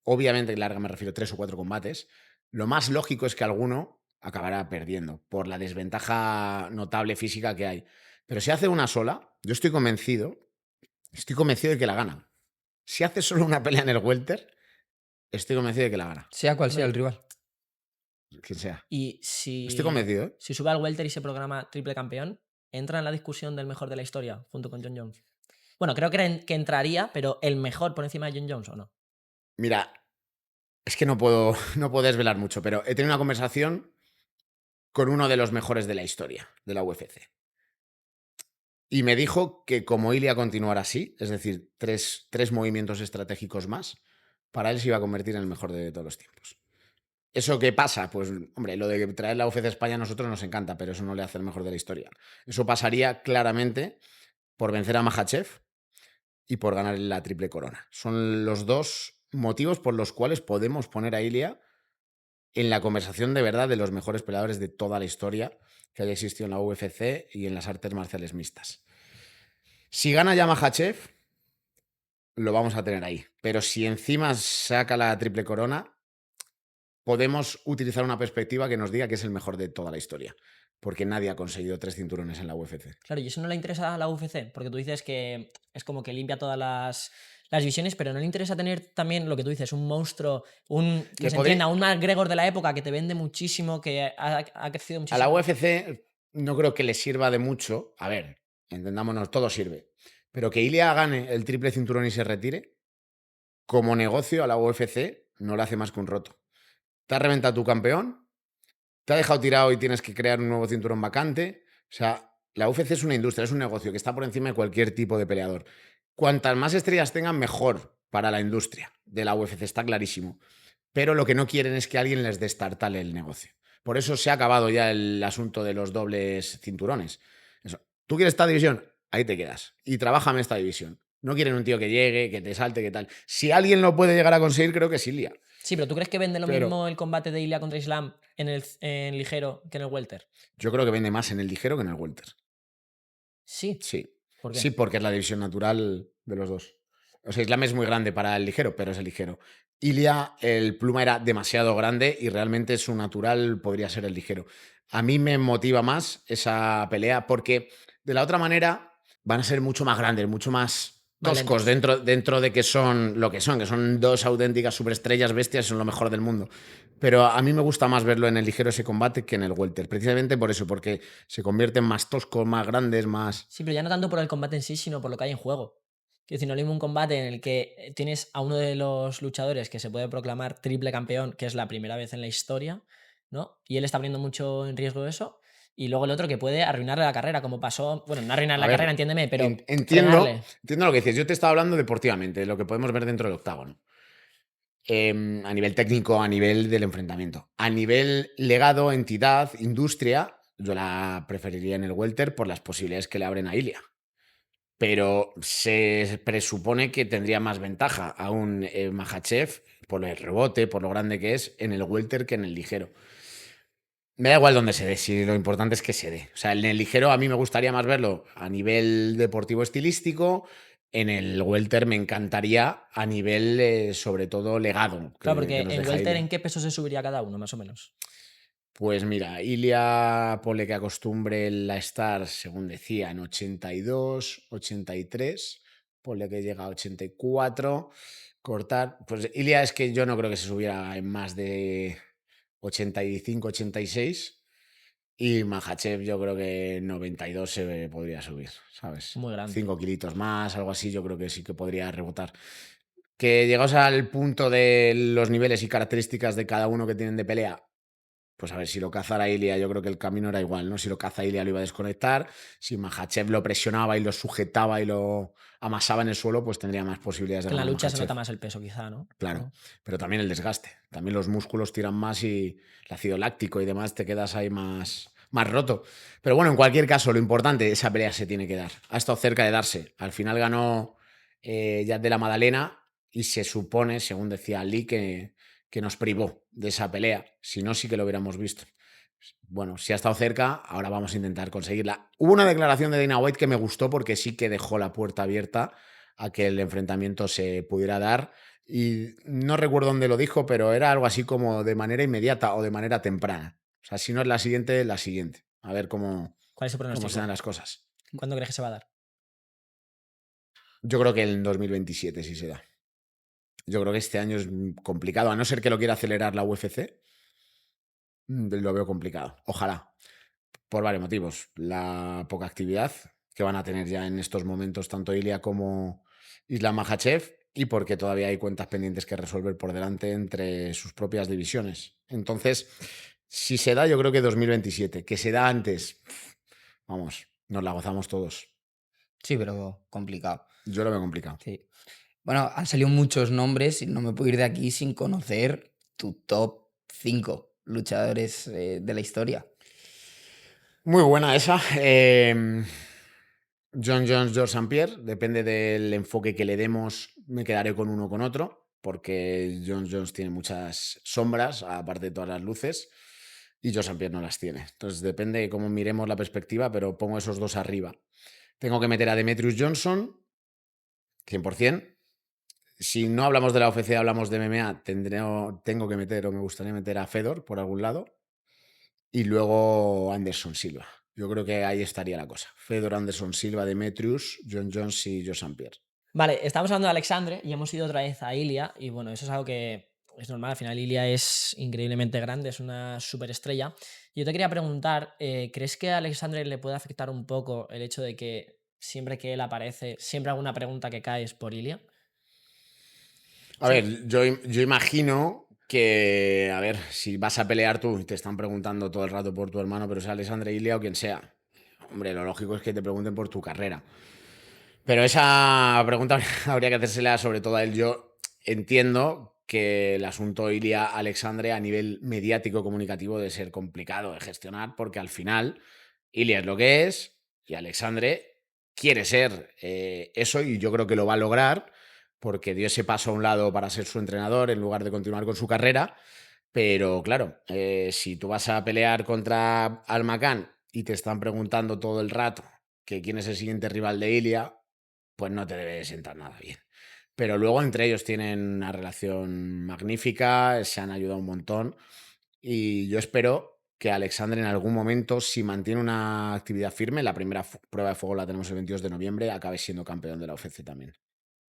obviamente larga me refiero a 3 o 4 combates, lo más lógico es que alguno acabará perdiendo por la desventaja notable física que hay. Pero si hace una sola, yo estoy convencido de que la gana. Si hace solo una pelea en el welter, estoy convencido de que la gana. Sea cual sea el rival. Quien sea. Y si, Estoy convencido, ¿eh? si sube al welter y se programa triple campeón, ¿entra en la discusión del mejor de la historia junto con John Jones? Bueno, creo que entraría, pero ¿el mejor por encima de John Jones o no? Mira, es que no puedo desvelar mucho, pero he tenido una conversación con uno de los mejores de la historia de la UFC. Y me dijo que como Ilia continuara así, es decir, tres movimientos estratégicos más, para él se iba a convertir en el mejor de todos los tiempos. ¿Eso qué pasa? Pues, hombre, lo de traer la UFC a España a nosotros nos encanta, pero eso no le hace el mejor de la historia. Eso pasaría claramente por vencer a Makhachev y por ganar la triple corona. Son los dos motivos por los cuales podemos poner a Ilia en la conversación de verdad de los mejores peleadores de toda la historia que haya existido en la UFC y en las artes marciales mixtas. Si gana ya Makhachev, lo vamos a tener ahí. Pero si encima saca la triple corona, podemos utilizar una perspectiva que nos diga que es el mejor de toda la historia. Porque nadie ha conseguido 3 cinturones en la UFC. Claro, y eso no le interesa a la UFC, porque tú dices que es como que limpia todas las divisiones, pero no le interesa tener también lo que tú dices, un monstruo, que se entienda, un McGregor de la época que te vende muchísimo, que ha crecido muchísimo. A la UFC no creo que le sirva de mucho. A ver, entendámonos, todo sirve. Pero que Ilia gane el triple cinturón y se retire, como negocio a la UFC no le hace más que un roto. Te ha reventado tu campeón, te ha dejado tirado y tienes que crear un nuevo cinturón vacante. O sea, la UFC es una industria, es un negocio que está por encima de cualquier tipo de peleador. Cuantas más estrellas tengan, mejor para la industria de la UFC, está clarísimo. Pero lo que no quieren es que alguien les destartale el negocio. Por eso se ha acabado ya el asunto de los dobles cinturones. Eso. ¿Tú quieres esta división? ahí te quedas. Y trabájame esta división. No quieren un tío que llegue, que te salte, que tal. Si alguien lo puede llegar a conseguir, creo que es Ilia. Sí, pero ¿tú crees que vende lo Pero- mismo el combate de Ilia contra Islam en ligero que en el welter? Yo creo que vende más en el ligero que en el welter. Sí. Sí. ¿Por qué? Sí, porque es la división natural de los dos. O sea, Islam es muy grande para el ligero, pero es el ligero. Ilia, el pluma era demasiado grande y realmente su natural podría ser el ligero. A mí me motiva más esa pelea porque de la otra manera van a ser mucho más grandes, mucho más Más toscos lentos. dentro de que son lo que son dos auténticas superestrellas bestias, son lo mejor del mundo. Pero a mí me gusta más verlo en el ligero ese combate que en el welter, precisamente por eso, porque se convierten más toscos, más grandes, más... Sí, pero ya no tanto por el combate en sí, sino por lo que hay en juego. Quiero decir, no es lo mismo un combate en el que tienes a uno de los luchadores que se puede proclamar triple campeón, que es la primera vez en la historia, ¿no? Y él está poniendo mucho en riesgo eso. Y luego el otro que puede arruinarle la carrera, como pasó. Bueno, no arruinar A la ver, carrera, entiéndeme, pero entiendo, frenarle. entiendo lo que dices. Yo te estaba hablando deportivamente, de lo que podemos ver dentro del octágono. A nivel técnico, a nivel del enfrentamiento. A nivel legado, entidad, industria, yo la preferiría en el welter por las posibilidades que le abren a Ilia. Pero se presupone que tendría más ventaja aún Makhachev por el rebote, por lo grande que es, en el welter que en el ligero. Me da igual dónde se dé, si lo importante es que se dé. O sea, en el ligero a mí me gustaría más verlo a nivel deportivo estilístico. En el welter me encantaría a nivel, sobre todo, legado Claro, que porque nos en deja welter, Ilia. ¿en qué peso se subiría cada uno, más o menos? Pues mira, Ilia, ponle que acostumbre la estar, según decía, en 82, 83. Ponle que llega a 84. Cortar. Pues Ilia es que yo no creo que se subiera en más de 85, 86. Y Makhachev yo creo que 92 se podría subir, ¿sabes? Muy grande. 5 kilitos más, algo así, yo creo que sí que podría rebotar. Que llegados al punto de los niveles y características de cada uno que tienen de pelea, pues a ver, si lo cazara Ilia, yo creo que el camino era igual, ¿no? Si lo caza Ilia lo iba a desconectar, si Makhachev lo presionaba y lo sujetaba y lo amasaba en el suelo, pues tendría más posibilidades de Que en la ganar lucha se Makhachev. nota más el peso, quizá, ¿no? Claro, pero también el desgaste. También los músculos tiran más y el ácido láctico y demás te quedas ahí más roto. Pero bueno, en cualquier caso, lo importante, esa pelea se tiene que dar. Ha estado cerca de darse. Al final ganó Yad de la Madalena y se supone, según decía Lee, que nos privó de esa pelea. Si no, sí que lo hubiéramos visto. Bueno, si ha estado cerca, ahora vamos a intentar conseguirla. Hubo una declaración de Dana White que me gustó porque sí que dejó la puerta abierta a que el enfrentamiento se pudiera dar. Y no recuerdo dónde lo dijo, pero era algo así como de manera inmediata o de manera temprana. O sea, si no es la siguiente, la siguiente. A ver ¿Cuál es su cómo se pronóstico? dan las cosas. ¿Cuándo crees que se va a dar? Yo creo que en 2027 sí se da. Yo creo que este año es complicado, a no ser que lo quiera acelerar la UFC. Lo veo complicado. Ojalá. Por varios motivos. La poca actividad que van a tener ya en estos momentos tanto Ilia como Islam Makhachev y porque todavía hay cuentas pendientes que resolver por delante entre sus propias divisiones. Entonces, si se da, yo creo que 2027. Que se da antes, vamos, nos la gozamos todos. Sí, pero complicado. Yo lo veo complicado. Sí. Bueno, han salido muchos nombres y no me puedo ir de aquí sin conocer tu top 5 luchadores de la historia. Muy buena esa. John Jones, George St. Pierre, depende del enfoque que le demos, me quedaré con uno o con otro, porque John Jones tiene muchas sombras, aparte de todas las luces, y George St. Pierre no las tiene. Entonces depende de cómo miremos la perspectiva, pero pongo esos dos arriba. Tengo que meter a Demetrius Johnson, 100%. Si no hablamos de la UFC, hablamos de MMA, tengo que meter, o me gustaría meter a Fedor por algún lado, y luego Anderson Silva. Yo creo que ahí estaría la cosa. Fedor, Anderson Silva, Demetrius, John Jones y Joe St. Pierre. Vale, estamos hablando de Alexandre y hemos ido otra vez a Ilia. Y bueno, eso es algo que es normal. Al final, Ilia es increíblemente grande, es una superestrella. Yo te quería preguntar: ¿crees que a Alexandre le puede afectar un poco el hecho de que siempre que él aparece, siempre alguna pregunta que cae es por Ilia? A ver, yo imagino que, a ver, si vas a pelear tú y te están preguntando todo el rato por tu hermano, pero es Alexandre Ilia o quien sea, hombre, lo lógico es que te pregunten por tu carrera. Pero esa pregunta habría que hacérsela sobre todo a él. Yo entiendo que el asunto Ilia-Alexandre a nivel mediático comunicativo debe ser complicado de gestionar porque al final Ilia es lo que es y Alexandre quiere ser eso y yo creo que lo va a lograr porque dio ese paso a un lado para ser su entrenador en lugar de continuar con su carrera. Pero claro, si tú vas a pelear contra Almakán y te están preguntando todo el rato que quién es el siguiente rival de Ilia, pues no te debe sentar nada bien. Pero luego entre ellos tienen una relación magnífica, se han ayudado un montón y yo espero que Alexander en algún momento, si mantiene una actividad firme, la primera prueba de fuego la tenemos el 22 de noviembre, acabe siendo campeón de la UFC también.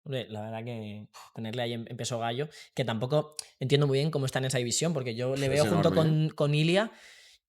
Hombre, la verdad que tenerle ahí en peso gallo, que tampoco entiendo muy bien cómo está en esa división, porque yo le Es veo junto enorme, con Ilia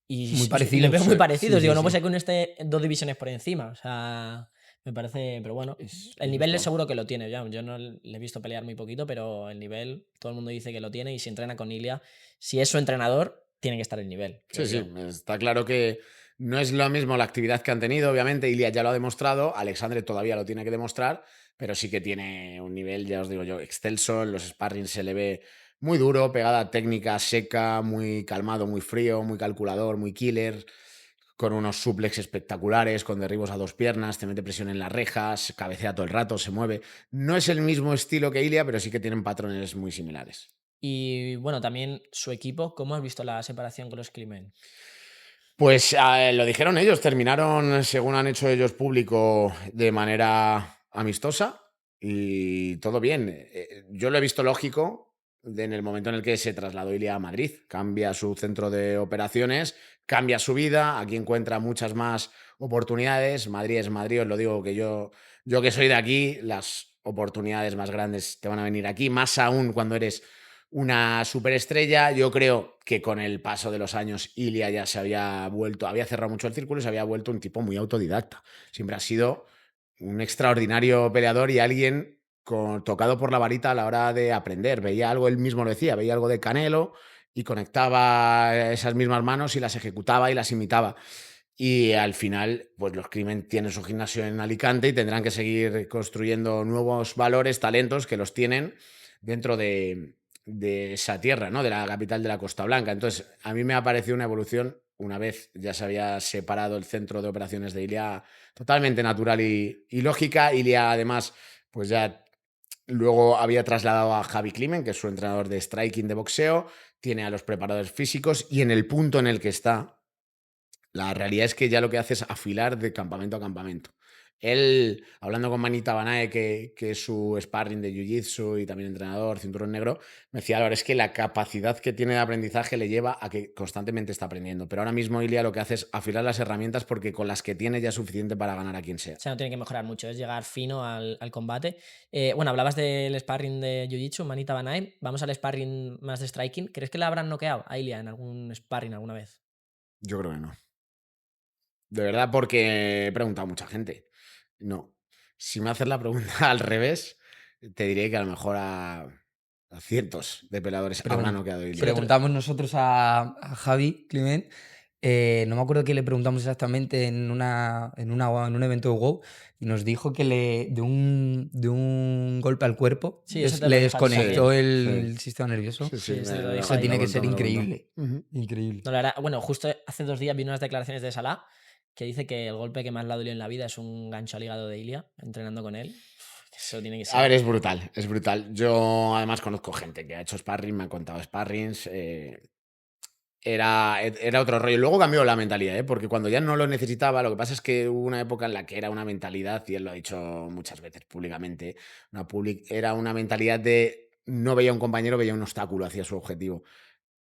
y Muy le parecidos. veo muy Sí, parecidos. sí, Digo, sí, no puede sí. ser que uno esté 2 divisiones por encima. O sea, me parece. Pero bueno, es el nivel brutal. seguro que lo tiene. Yo no le he visto pelear muy poquito, pero el nivel, todo el mundo dice que lo tiene. Y si entrena con Ilia, si es su entrenador, tiene que estar el nivel. Sí, creo sí, yo. está claro que no es lo mismo la actividad que han tenido, obviamente, Ilia ya lo ha demostrado, Alexandre todavía lo tiene que demostrar, pero sí que tiene un nivel, ya os digo yo, excelso, en los sparrings se le ve muy duro, pegada técnica, seca, muy calmado, muy frío, muy calculador, muy killer, con unos suplex espectaculares, con derribos a 2 piernas, te mete presión en las rejas, cabecea todo el rato, se mueve. No es el mismo estilo que Ilia, pero sí que tienen patrones muy similares. Y bueno, también su equipo, ¿cómo has visto la separación con los Climent? Pues lo dijeron ellos, terminaron, según han hecho ellos público, de manera amistosa y todo bien. Yo lo he visto lógico en el momento en el que se trasladó Ilia a Madrid. Cambia su centro de operaciones, cambia su vida, aquí encuentra muchas más oportunidades. Madrid es Madrid, os lo digo que yo que soy de aquí, las oportunidades más grandes te van a venir aquí, más aún cuando eres una superestrella. Yo creo que con el paso de los años Ilia ya se había vuelto, había cerrado mucho el círculo y se había vuelto un tipo muy autodidacta. Siempre ha sido un extraordinario peleador y alguien tocado por la varita a la hora de aprender. Veía algo, él mismo lo decía, veía algo de Canelo y conectaba esas mismas manos y las ejecutaba y las imitaba. Y al final, pues los Crimen tienen su gimnasio en Alicante y tendrán que seguir construyendo nuevos valores, talentos que los tienen dentro de esa tierra, ¿no? De la capital de la Costa Blanca. Entonces, a mí me ha parecido una evolución, una vez ya se había separado el centro de operaciones de Ilia, totalmente natural y lógica. Ilia, además, pues ya luego había trasladado a Javi Climent, que es su entrenador de striking de boxeo, tiene a los preparadores físicos y en el punto en el que está, la realidad es que ya lo que hace es afilar de campamento a campamento. Él, hablando con Manita Banae, que es su sparring de jiu-jitsu y también entrenador, cinturón negro, me decía, Álvaro, es que la capacidad que tiene de aprendizaje le lleva a que constantemente está aprendiendo. Pero ahora mismo Ilia lo que hace es afilar las herramientas porque con las que tiene ya es suficiente para ganar a quien sea. O sea, no tiene que mejorar mucho, es llegar fino al combate. Bueno, hablabas del sparring de Jiu-Jitsu, Manita Banae. Vamos al sparring más de striking. ¿Crees que la habrán noqueado a Ilia en algún sparring alguna vez? Yo creo que no. De verdad, porque he preguntado a mucha gente. No. Si me haces la pregunta al revés, te diré que a lo mejor a cientos de peleadores habrá noqueado Ilia. Preguntamos nosotros a Javi Climent, no me acuerdo qué le preguntamos exactamente en un evento de WoW, y nos dijo que de un golpe al cuerpo Sí, eso te lo le dijo a ti desconectó también. el sistema nervioso. Sí, Sí, eso te lo me dijo Eso ahí. tiene lo que contó, ser me lo contó. increíble. Ujú. Increíble. No, la verdad, bueno, justo hace 2 días vi unas declaraciones de Salah que dice que el golpe que más le ha dolido en la vida es un gancho al hígado de Ilia, entrenando con él. Eso tiene que ser. A ver, es brutal, es brutal. Yo además conozco gente que ha hecho sparring, me han contado sparrings. Era otro rollo. Luego cambió la mentalidad, ¿eh? Porque cuando ya no lo necesitaba, lo que pasa es que hubo una época en la que era una mentalidad, y él lo ha dicho muchas veces públicamente, era una mentalidad de no veía un compañero, veía un obstáculo hacia su objetivo.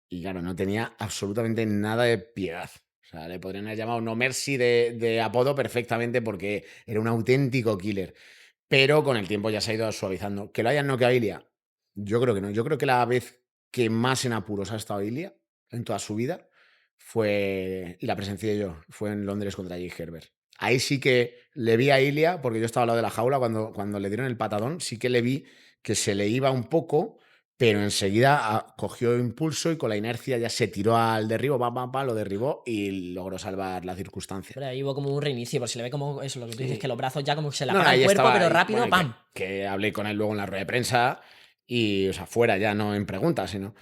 Y claro, no tenía absolutamente nada de piedad. O sea, le podrían haber llamado No Mercy de apodo perfectamente porque era un auténtico killer. Pero con el tiempo ya se ha ido suavizando. ¿Que lo hayan noqueado a Ilia? Yo creo que no. Yo creo que la vez que más en apuros ha estado Ilia en toda su vida fue, y la presencié yo, fue en Londres contra Jake Herbert. Ahí sí que le vi a Ilia, porque yo estaba al lado de la jaula cuando le dieron el patadón, sí que le vi que se le iba un poco, pero enseguida cogió impulso y con la inercia ya se tiró al derribo, lo derribó y logró salvar la circunstancia. Pero ahí hubo como un reinicio, por si le ve como eso, lo que tú dices, que los brazos ya como que se le No, apaga ahí el cuerpo, estaba, pero rápido, bueno, y ¡pam! que hablé con él luego en la rueda de prensa Y, o sea, fuera ya, no en preguntas, sino...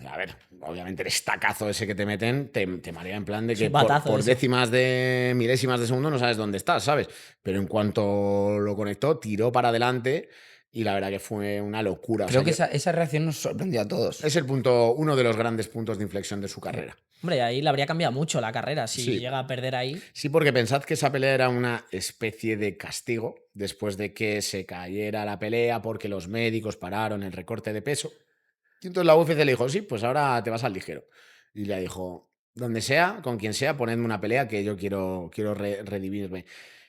A ver, obviamente el estacazo ese que te meten te marea en plan de Es que un batazo por eso. décimas de milésimas de segundo no sabes dónde estás, ¿sabes? Pero en cuanto lo conectó, tiró para adelante y la verdad que fue una locura. O Creo sea, que yo, esa reacción nos sorprendió a todos. es uno de los grandes puntos de inflexión de su carrera. Hombre, ahí le habría cambiado mucho la carrera si Sí. llega a perder ahí. Sí, porque pensad que esa pelea era una especie de castigo después de que se cayera la pelea porque los médicos pararon el recorte de peso. Y entonces la UFC le dijo, sí, pues ahora te vas al ligero. Y le dijo, donde sea, con quien sea, ponedme una pelea que yo quiero redimirme.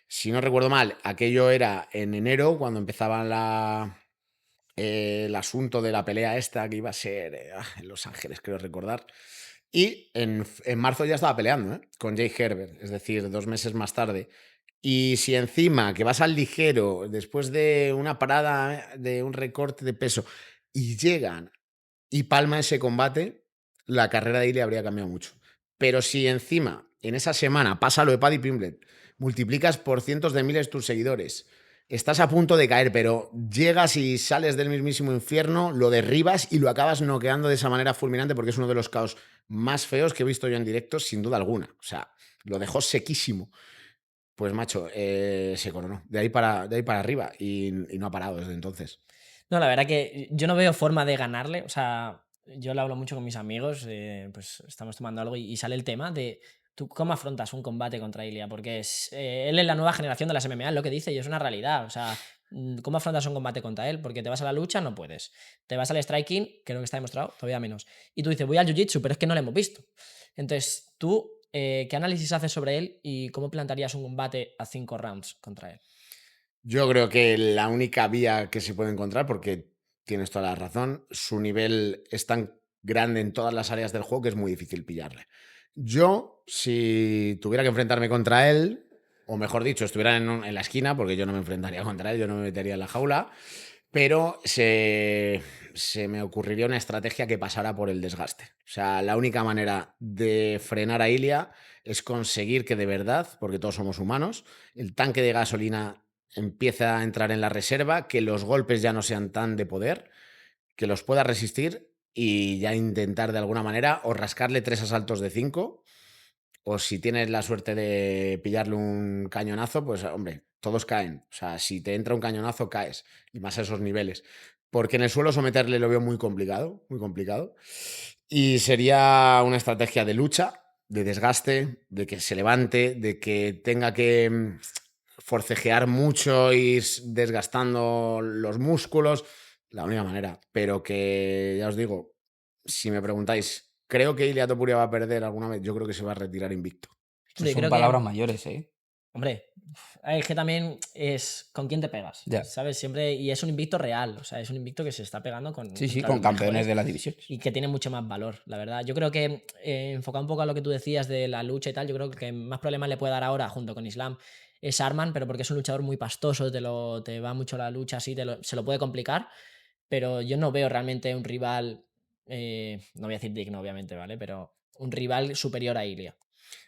Si no recuerdo mal, aquello era en enero, cuando empezaba el asunto de la pelea esta, que iba a ser en Los Ángeles, creo recordar. Y en marzo ya estaba peleando con Jake Herbert, es decir, 2 meses más tarde. Y si encima que vas al ligero, después de una parada, de un recorte de peso, y llegan y palma ese combate, la carrera de Ilya habría cambiado mucho. Pero si encima, en esa semana, pasa lo de Paddy Pimblett, multiplicas por cientos de miles tus seguidores, estás a punto de caer, pero llegas y sales del mismísimo infierno, lo derribas y lo acabas noqueando de esa manera fulminante porque es uno de los caos más feos que he visto yo en directo, sin duda alguna. O sea, lo dejó sequísimo. Pues macho, se coronó. De ahí para arriba y no ha parado desde entonces. No, la verdad que yo no veo forma de ganarle. O sea, yo lo hablo mucho con mis amigos, pues estamos tomando algo y sale el tema de tú cómo afrontas un combate contra Ilia, porque él es la nueva generación de las MMA, es lo que dice y es una realidad. O sea, ¿cómo afrontas un combate contra él? Porque te vas a la lucha, no puedes. Te vas al striking, creo que está demostrado, todavía menos. Y tú dices, voy al jiu-jitsu, pero es que no lo hemos visto. Entonces, tú, ¿qué análisis haces sobre él y cómo plantearías un combate a 5 rounds contra él? Yo creo que la única vía que se puede encontrar, porque tienes toda la razón, su nivel es tan grande en todas las áreas del juego que es muy difícil pillarle. Yo, si tuviera que enfrentarme contra él, o mejor dicho, estuviera en la esquina, porque yo no me enfrentaría contra él, yo no me metería en la jaula, pero se me ocurriría una estrategia que pasara por el desgaste. O sea, la única manera de frenar a Ilia es conseguir que de verdad, porque todos somos humanos, el tanque de gasolina empieza a entrar en la reserva, que los golpes ya no sean tan de poder, que los pueda resistir y ya intentar de alguna manera o rascarle 3 asaltos de 5 o si tienes la suerte de pillarle un cañonazo, pues hombre, todos caen. O sea, si te entra un cañonazo, caes. Y más a esos niveles. Porque en el suelo someterle lo veo muy complicado, muy complicado. Y sería una estrategia de lucha, de desgaste, de que se levante, de que tenga que forcejear mucho, ir desgastando los músculos, la única manera. Pero que, ya os digo, si me preguntáis, ¿creo que Ilia Topuria va a perder alguna vez? Yo creo que se va a retirar invicto. Eso Hombre, son creo palabras que, mayores, ¿eh? hombre, es que también es con quién te pegas, Ya. ¿sabes? Siempre, y es un invicto real, o sea, es un invicto que se está pegando Sí, sí, contra con los campeones mejores de las divisiones. y que tiene mucho más valor, la verdad. Yo creo que, enfocado un poco a lo que tú decías de la lucha y tal, yo creo que más problemas le puede dar ahora, junto con Islam, es Arman, pero porque es un luchador muy pastoso, te va mucho la lucha así, se lo puede complicar, pero yo no veo realmente un rival, no voy a decir digno, obviamente, ¿vale? Pero un rival superior a Ilia.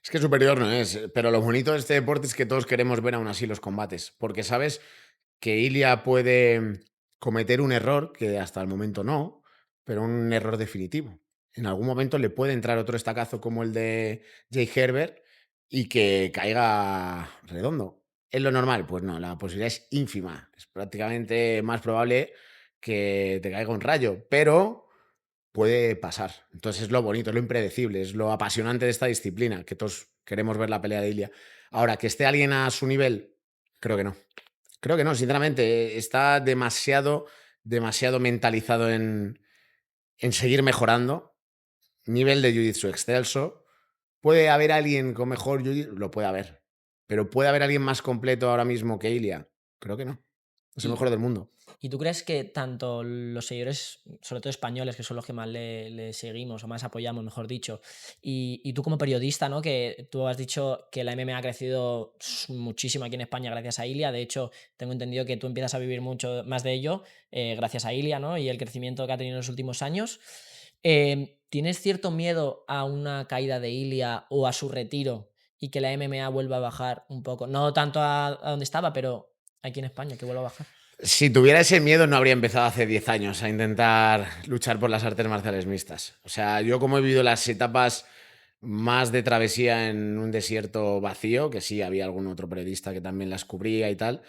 Es que superior no es, pero lo bonito de este deporte es que todos queremos ver aún así los combates, porque sabes que Ilia puede cometer un error, que hasta el momento no, pero un error definitivo. En algún momento le puede entrar otro estacazo como el de Jay Herbert y que caiga redondo. ¿Es lo normal? Pues no, la posibilidad es ínfima. Es prácticamente más probable que te caiga un rayo, pero puede pasar. Entonces es lo bonito, es lo impredecible, es lo apasionante de esta disciplina, que todos queremos ver la pelea de Ilia. Ahora, que esté alguien a su nivel, creo que no. Creo que no, sinceramente. Está demasiado mentalizado en seguir mejorando. Nivel de jiu-jitsu excelso. ¿Puede haber alguien con mejor jiu-jitsu? Lo puede haber. Pero ¿puede haber alguien más completo ahora mismo que Ilia? Creo que no. Es el Y, mejor del mundo. ¿Y tú crees que tanto los seguidores, sobre todo españoles, que son los que más le seguimos o más apoyamos, mejor dicho, y tú como periodista, ¿no? Que tú has dicho que la MMA ha crecido muchísimo aquí en España gracias a Ilia, de hecho, tengo entendido que tú empiezas a vivir mucho más de ello gracias a Ilia, ¿no? Y el crecimiento que ha tenido en los últimos años. ¿Tienes cierto miedo a una caída de Ilia o a su retiro y que la MMA vuelva a bajar un poco? No tanto a donde estaba, pero aquí en España, que vuelva a bajar. Si tuviera ese miedo, no habría empezado hace 10 años a intentar luchar por las artes marciales mixtas. O sea, yo como he vivido las etapas más de travesía en un desierto vacío, que sí, había algún otro periodista que también las cubría y tal,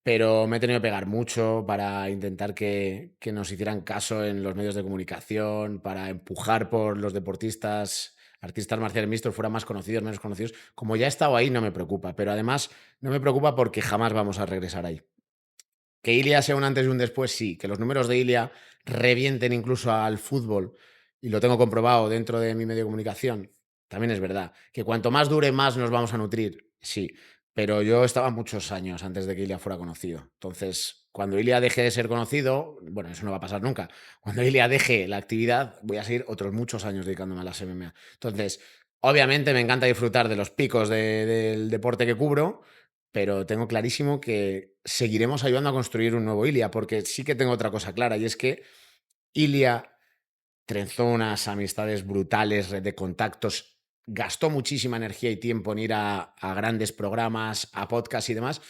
pero me he tenido que pegar mucho para intentar que nos hicieran caso en los medios de comunicación, para empujar por los deportistas, artistas marciales mixtos, fueran más conocidos, menos conocidos. Como ya he estado ahí, no me preocupa, pero además no me preocupa porque jamás vamos a regresar ahí. Que Ilia sea un antes y un después, sí. Que los números de Ilia revienten incluso al fútbol, y lo tengo comprobado dentro de mi medio de comunicación, también es verdad. Que cuanto más dure, más nos vamos a nutrir, sí. Pero yo estaba muchos años antes de que Ilia fuera conocido. Entonces, cuando Ilia deje de ser conocido, bueno, eso no va a pasar nunca. Cuando Ilia deje la actividad, voy a seguir otros muchos años dedicándome a las MMA. Entonces, obviamente me encanta disfrutar de los picos del deporte que cubro, pero tengo clarísimo que seguiremos ayudando a construir un nuevo Ilia, porque sí que tengo otra cosa clara, y es que Ilia trenzó unas amistades brutales, red de contactos, gastó muchísima energía y tiempo en ir a grandes programas, a podcasts y demás,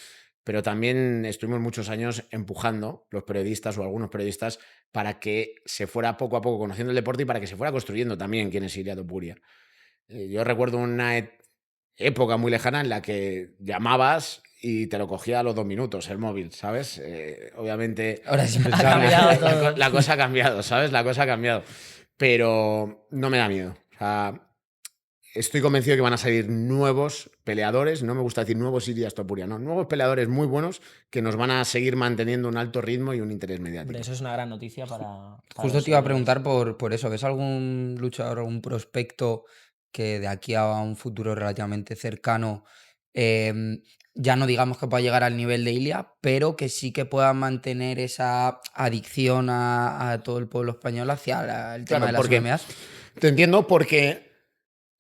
pero también estuvimos muchos años empujando los periodistas o algunos periodistas para que se fuera poco a poco conociendo el deporte y para que se fuera construyendo también quién es Ilia Topuria. Yo recuerdo una época muy lejana en la que llamabas y te lo cogía a los 2 minutos el móvil, ¿sabes? Obviamente Ahora es Ha impensable. cambiado todo. la cosa ha cambiado, ¿sabes? La cosa ha cambiado. Pero no me da miedo. O sea, estoy convencido de que van a salir nuevos peleadores, no me gusta decir nuevos Ilias Topuria, no, nuevos peleadores muy buenos que nos van a seguir manteniendo un alto ritmo y un interés mediático. Hombre, eso es una gran noticia para Justo los te iba a seguidores. preguntar por eso. ¿Ves algún luchador, algún prospecto que de aquí a un futuro relativamente cercano, ya no digamos que pueda llegar al nivel de Ilia, pero que sí que pueda mantener esa adicción a todo el pueblo español hacia el tema Claro, de las porque MMAs? te entiendo, porque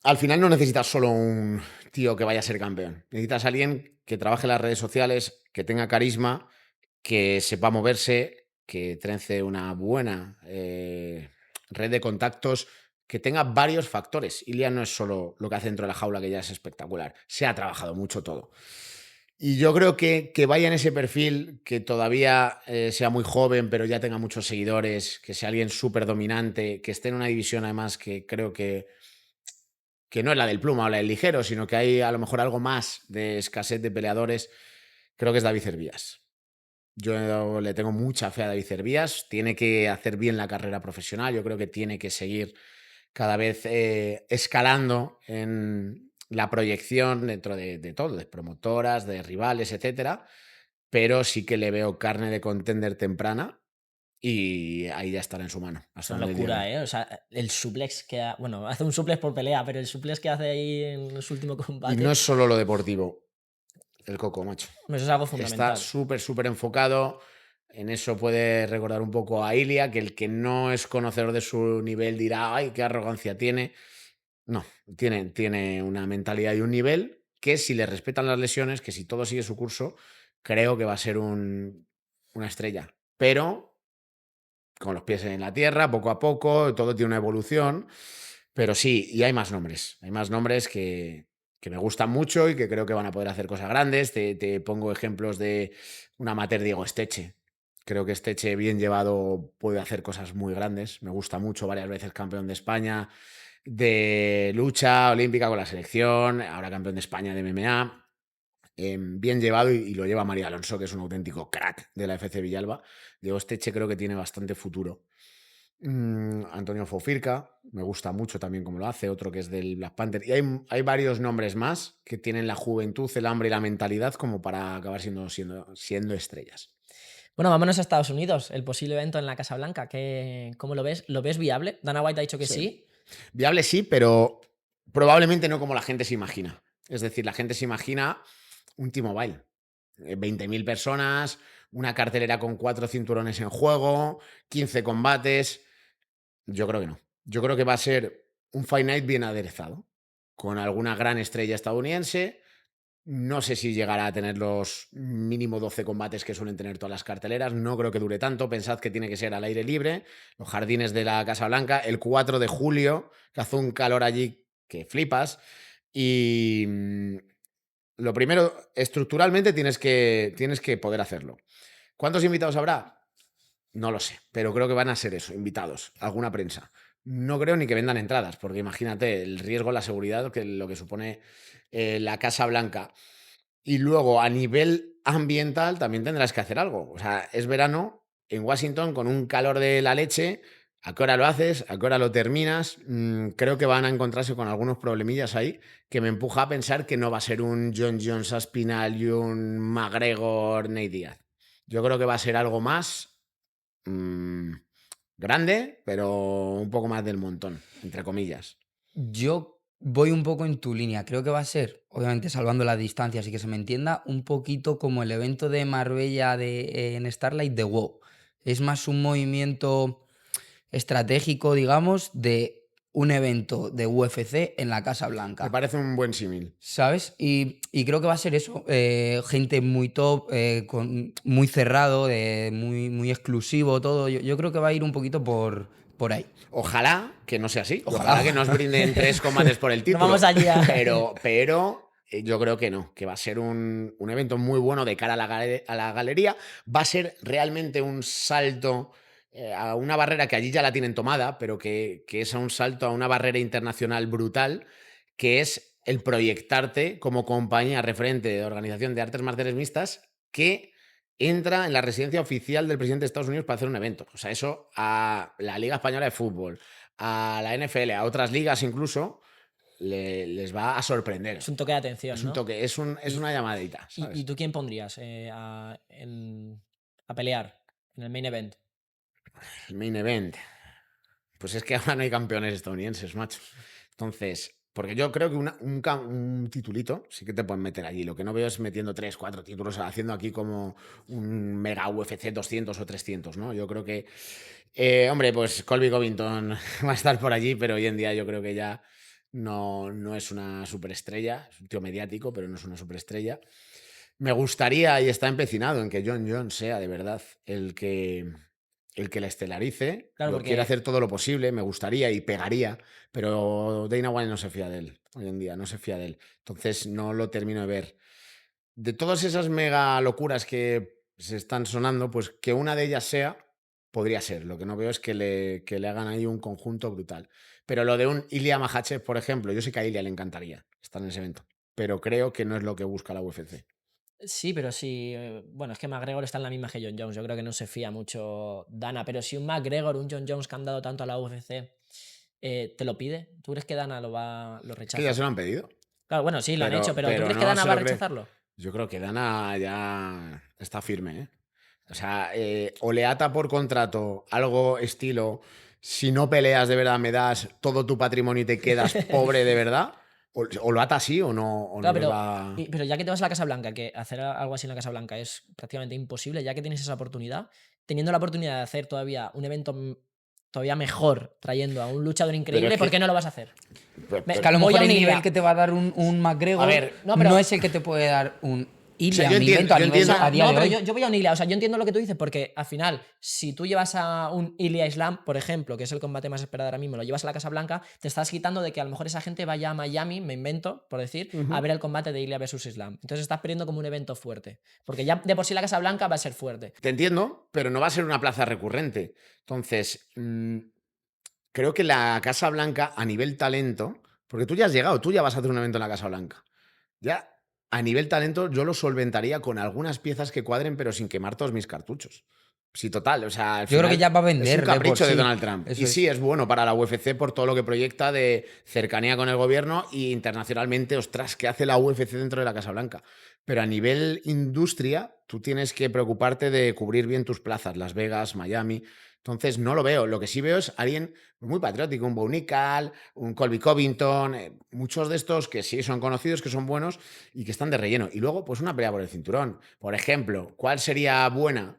al final no necesitas solo un tío que vaya a ser campeón. Necesitas a alguien que trabaje en las redes sociales, que tenga carisma, que sepa moverse, que trence una buena red de contactos, que tenga varios factores. Ilia no es solo lo que hace dentro de la jaula, que ya es espectacular. Se ha trabajado mucho todo. Y yo creo que vaya en ese perfil, que todavía sea muy joven, pero ya tenga muchos seguidores, que sea alguien súper dominante, que esté en una división además que creo que no es la del pluma o la del ligero, sino que hay a lo mejor algo más de escasez de peleadores, creo que es David Cervías. Yo le tengo mucha fe a David Cervías, tiene que hacer bien la carrera profesional, yo creo que tiene que seguir cada vez escalando en la proyección dentro de todo, de promotoras, de rivales, etcétera, pero sí que le veo carne de contender temprana y ahí ya estará en su mano. Es una locura, ¿eh? O sea, el suplex que bueno, hace un suplex por pelea, pero el suplex que hace ahí en su último combate. Y no es solo lo deportivo, el Coco, macho. Eso es algo Está fundamental. súper enfocado. En eso puede recordar un poco a Ilia, que el que no es conocedor de su nivel dirá, ay, qué arrogancia tiene. No, tiene una mentalidad y un nivel que, si le respetan las lesiones, que si todo sigue su curso, creo que va a ser una estrella. Pero con los pies en la tierra, poco a poco, todo tiene una evolución. Pero sí, y hay más nombres. Hay más nombres que me gustan mucho y que creo que van a poder hacer cosas grandes. Te pongo ejemplos de un amateur, Diego Esteche. Creo que Esteche, bien llevado, puede hacer cosas muy grandes. Me gusta mucho, varias veces campeón de España de lucha olímpica con la selección, ahora campeón de España de MMA. Bien llevado, y lo lleva María Alonso, que es un auténtico crack de la FC Villalba. Diego Esteche creo que tiene bastante futuro. Antonio Fofirca, me gusta mucho también como lo hace, otro que es del Black Panther. Y hay varios nombres más que tienen la juventud, el hambre y la mentalidad como para acabar siendo estrellas. Bueno, vámonos a Estados Unidos, el posible evento en la Casa Blanca. ¿Cómo lo ves? ¿Lo ves viable? Dana White ha dicho que sí. Viable sí, pero probablemente no como la gente se imagina. Es decir, la gente se imagina un T-Mobile. 20.000 personas, una cartelera con 4 cinturones en juego, 15 combates. Yo creo que no. Yo creo que va a ser un Fight Night bien aderezado, con alguna gran estrella estadounidense. No sé si llegará a tener los mínimo 12 combates que suelen tener todas las carteleras. No creo que dure tanto. Pensad que tiene que ser al aire libre, los jardines de la Casa Blanca, el 4 de julio, que hace un calor allí que flipas. Y lo primero, estructuralmente tienes que poder hacerlo. ¿Cuántos invitados habrá? No lo sé, pero creo que van a ser eso, invitados, alguna prensa. No creo ni que vendan entradas, porque imagínate el riesgo, la seguridad, que lo que supone la Casa Blanca. Y luego, a nivel ambiental, también tendrás que hacer algo. O sea, es verano en Washington con un calor de la leche. ¿A qué hora lo haces? ¿A qué hora lo terminas? Creo que van a encontrarse con algunos problemillas ahí que me empuja a pensar que no va a ser un John Jones Aspinall y un McGregor Nate Diaz. Yo creo que va a ser algo más grande, pero un poco más del montón, entre comillas. Yo voy un poco en tu línea. Creo que va a ser, obviamente salvando las distancias y que se me entienda, un poquito como el evento de Marbella en Starlight de WoW. Es más un movimiento estratégico, digamos, de un evento de UFC en la Casa Me Blanca. parece un buen símil. ¿Sabes? Y creo que va a ser eso. Gente muy top, muy cerrado, muy exclusivo, todo. Yo creo que va a ir un poquito por ahí. Ojalá que no sea así. Ojalá. Ojalá que nos brinden 3 combates por el título. No vamos allí a... Pero yo creo que no, que va a ser un evento muy bueno de cara a la galería. Va a ser realmente un salto a una barrera que allí ya la tienen tomada, pero que es un salto a una barrera internacional brutal, que es el proyectarte como compañía referente de organización de artes marciales mixtas que entra en la residencia oficial del presidente de Estados Unidos para hacer un evento. O sea, eso a la Liga Española de Fútbol, a la NFL, a otras ligas incluso, les va a sorprender. Es un toque de atención, Es ¿no? un toque, es una llamadita, ¿sabes? ¿Y tú quién pondrías a pelear en el main event? El main event. Pues es que ahora no hay campeones estadounidenses, macho. Entonces, porque yo creo que un titulito sí que te pueden meter allí. Lo que no veo es metiendo 3, 4 títulos, haciendo aquí como un mega UFC 200 o 300, ¿no? Yo creo que, hombre, pues Colby Covington va a estar por allí, pero hoy en día yo creo que ya no es una superestrella. Es un tío mediático, pero no es una superestrella. Me gustaría, y está empecinado en que John Jones sea de verdad el que la estelarice. Claro, Lo porque- quiere hacer todo lo posible, me gustaría y pegaría, pero Dana White no se fía de él hoy en día, no se fía de él. Entonces no lo termino de ver. De todas esas mega locuras que se están sonando, pues que una de ellas sea, podría ser. Lo que no veo es que le hagan ahí un conjunto brutal. Pero lo de un Ilya Makhachev, por ejemplo, yo sé que a Ilya le encantaría estar en ese evento, pero creo que no es lo que busca la UFC. Sí, pero sí. Bueno, es que McGregor está en la misma que John Jones. Yo creo que no se fía mucho Dana. Pero si un McGregor, un John Jones que han dado tanto a la UFC, te lo pide, ¿tú crees que Dana lo Es rechaza? que ya se lo han pedido. Claro, bueno, sí, lo han Pero- hecho, pero ¿tú pero crees que no Dana se va a lo cree. rechazarlo? Yo creo que Dana ya está firme, ¿eh? O sea, o le ata por contrato algo estilo, si no peleas de verdad me das todo tu patrimonio y te quedas pobre de verdad, o lo ata así o no Claro, le pero, va... pero ya que te vas a la Casa Blanca, que hacer algo así en la Casa Blanca es prácticamente imposible, ya que tienes esa oportunidad, teniendo la oportunidad de hacer todavía un evento todavía mejor, trayendo a un luchador increíble, es ¿por que- qué no lo vas a hacer? Es que a lo Voy mejor a el un nivel Ilya. que te va a dar un McGregor A ver, no, pero- no es el que te puede dar un Ilya, yo me entiendo- invento, a yo nivel entiendo- a día No, de pero hoy. yo voy a un Ilya. O sea, yo entiendo lo que tú dices porque al final, si tú llevas a un Ilya Islam, por ejemplo, que es el combate más esperado ahora mismo, lo llevas a la Casa Blanca, te estás quitando de que a lo mejor esa gente vaya a Miami, me invento, por decir, a ver el combate de Ilya versus Islam. Entonces estás perdiendo como un evento fuerte. Porque ya de por sí la Casa Blanca va a ser fuerte. Te entiendo, pero no va a ser una plaza recurrente. Entonces, creo que la Casa Blanca a nivel talento, porque tú ya has llegado, tú ya vas a hacer un evento en la Casa Blanca. Ya, a nivel talento, yo lo solventaría con algunas piezas que cuadren, pero sin quemar todos mis cartuchos. Sí, total. O sea, al Yo creo que final ya va a es vender un de por capricho de sí. Donald Trump. Eso Y es. sí, es bueno para la UFC por todo lo que proyecta de cercanía con el gobierno y internacionalmente, ostras, ¿qué hace la UFC dentro de la Casa Blanca? Pero a nivel industria, tú tienes que preocuparte de cubrir bien tus plazas, Las Vegas, Miami. Entonces, no lo veo. Lo que sí veo es alguien muy patriótico, un Bo Nickal, un Colby Covington, muchos de estos que sí son conocidos, que son buenos y que están de relleno. Y luego, pues una pelea por el cinturón. Por ejemplo, ¿cuál sería buena?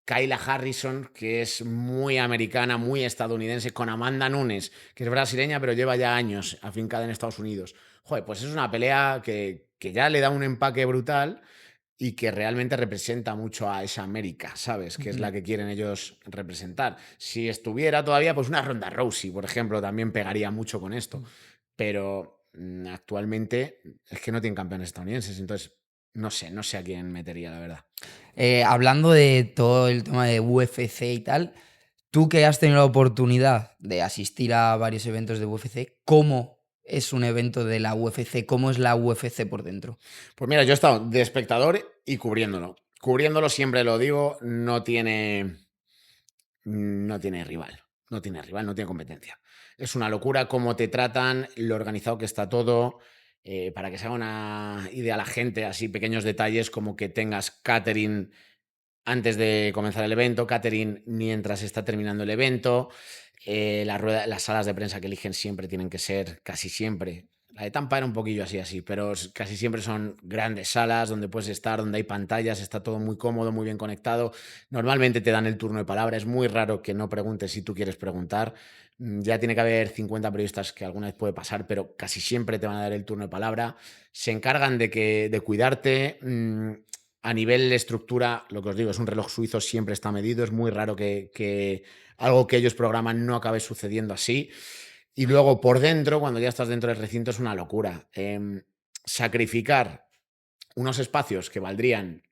Kayla Harrison, que es muy americana, muy estadounidense, con Amanda Nunes, que es brasileña, pero lleva ya años afincada en Estados Unidos. Joder, pues es una pelea que ya le da un empaque brutal y que realmente representa mucho a esa América, ¿sabes? Que es la que quieren ellos representar. Si estuviera todavía, pues una Ronda Rousey, por ejemplo, también pegaría mucho con esto. Pero actualmente es que no tienen campeones estadounidenses, entonces no sé a quién metería, la verdad. Hablando de todo el tema de UFC y tal, tú que has tenido la oportunidad de asistir a varios eventos de UFC, ¿cómo es un evento de la UFC? ¿Cómo es la UFC por dentro? Pues mira, yo he estado de espectador y cubriéndolo. Cubriéndolo, siempre lo digo, no tiene rival. No tiene rival, no tiene competencia. Es una locura cómo te tratan, lo organizado que está todo. Para que se haga una idea a la gente, así pequeños detalles como que tengas catering antes de comenzar el evento, catering mientras está terminando el evento, las salas de prensa que eligen siempre tienen que ser, casi siempre, la de Tampa era un poquillo así, pero casi siempre son grandes salas donde puedes estar, donde hay pantallas, está todo muy cómodo, muy bien conectado. Normalmente te dan el turno de palabra, es muy raro que no preguntes si tú quieres preguntar. Ya tiene que haber 50 periodistas, que alguna vez puede pasar, pero casi siempre te van a dar el turno de palabra. Se encargan de cuidarte. A nivel de estructura, lo que os digo, es un reloj suizo, siempre está medido. Es muy raro que algo que ellos programan no acabe sucediendo así. Y luego por dentro, cuando ya estás dentro del recinto, es una locura. Sacrificar unos espacios que valdrían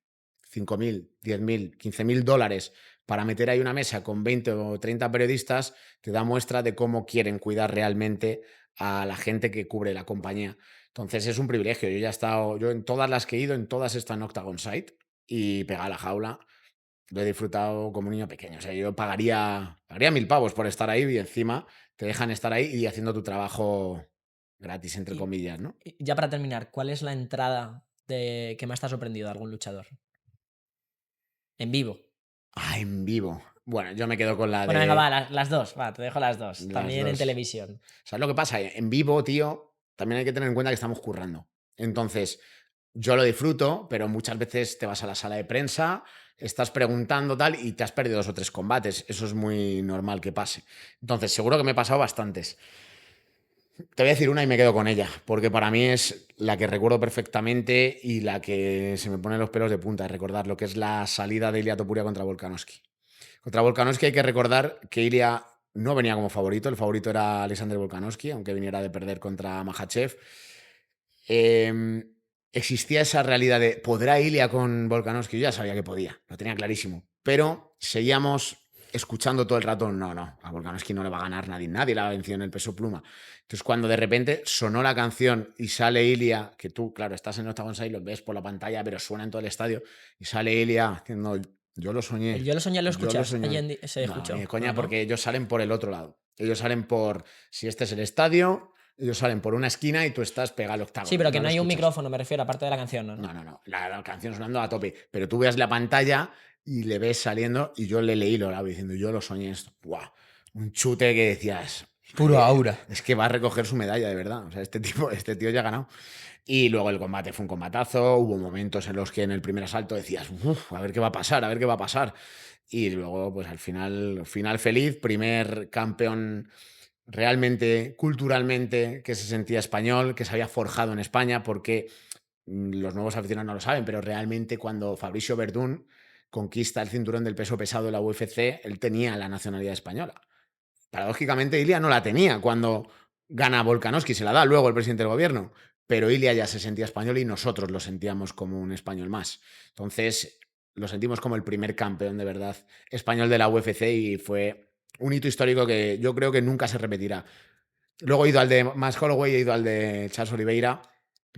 5.000, 10.000, 15.000 dólares para meter ahí una mesa con 20 o 30 periodistas, te da muestra de cómo quieren cuidar realmente a la gente que cubre la compañía. Entonces es un privilegio. Yo ya he estado, yo en todas las que he ido, en todas he estado en Octagon Site y pegada a la jaula. Lo he disfrutado como un niño pequeño. O sea, yo pagaría 1.000 pavos por estar ahí y encima te dejan estar ahí y haciendo tu trabajo gratis, entre comillas, ¿no? Y ya para terminar, ¿cuál es la entrada que más te ha sorprendido de algún luchador? En vivo. En vivo. Bueno, yo me quedo con la Bueno, de venga, va, las dos. Va, te dejo las dos. las También en dos. televisión. ¿Sabes lo que pasa? En vivo, tío, también hay que tener en cuenta que estamos currando. Entonces, yo lo disfruto, pero muchas veces te vas a la sala de prensa, estás preguntando tal y te has perdido 2 o 3 combates. Eso es muy normal que pase. Entonces, seguro que me he pasado bastantes. Te voy a decir una y me quedo con ella, porque para mí es la que recuerdo perfectamente y la que se me ponen los pelos de punta de recordar, lo que es la salida de Ilia Topuria contra Volkanovski. Contra Volkanovski hay que recordar que Ilia no venía como favorito, el favorito era Alexander Volkanovski, aunque viniera de perder contra Makhachev. Existía esa realidad de ¿podrá Ilia con Volkanovski? Yo ya sabía que podía, lo tenía clarísimo, pero seguíamos escuchando todo el rato, no, a Volkanovski no le va a ganar nadie la ha vencido en el peso pluma. Entonces cuando de repente sonó la canción y sale Ilia, que tú, claro, estás en Octagon 6, lo ves por la pantalla, pero suena en todo el estadio, y sale Ilia haciendo, yo lo soñé. Yo lo soñé, lo Yo lo escuchas. soñé. Se No, escuchó. ni de coña, No, no. porque ellos salen por el otro lado. Ellos salen por, si este es el estadio, ellos salen por una esquina y tú estás pegado al octágono. Sí, pero que lo no hay un escuchas. micrófono, me refiero, aparte de la canción, ¿no? No. La canción sonando a tope. Pero tú ves la pantalla y le ves saliendo y yo le leí lo grabo diciendo, yo lo soñé esto. ¡Buah! Un chute que decías... Puro aura. Es que va a recoger su medalla, de verdad. O sea, este tío ya ha ganado. Y luego el combate fue un combatazo. Hubo momentos en los que en el primer asalto decías, a ver qué va a pasar, a ver qué va a pasar. Y luego, pues al final feliz, primer campeón realmente, culturalmente, que se sentía español, que se había forjado en España, porque los nuevos aficionados no lo saben, pero realmente cuando Fabricio Verdún conquista el cinturón del peso pesado de la UFC, él tenía la nacionalidad española. Paradójicamente, Ilia no la tenía cuando gana Volkanovski, se la da luego el presidente del gobierno, pero Ilia ya se sentía español y nosotros lo sentíamos como un español más. Entonces, lo sentimos como el primer campeón de verdad español de la UFC y fue un hito histórico que yo creo que nunca se repetirá. Luego he ido al de Max Holloway, he ido al de Charles Oliveira,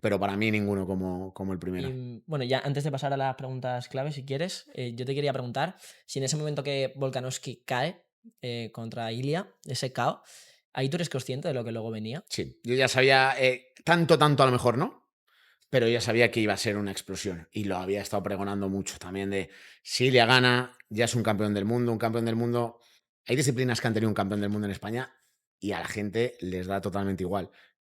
pero para mí ninguno como el primero. Y, bueno, ya antes de pasar a las preguntas clave, si quieres, yo te quería preguntar si en ese momento que Volkanovski cae contra Ilia, ese KO, ¿ahí tú eres consciente de lo que luego venía? Sí, yo ya sabía, tanto a lo mejor no, pero ya sabía que iba a ser una explosión y lo había estado pregonando mucho también de si Ilia gana, ya es un campeón del mundo, Hay disciplinas que han tenido un campeón del mundo en España y a la gente les da totalmente igual.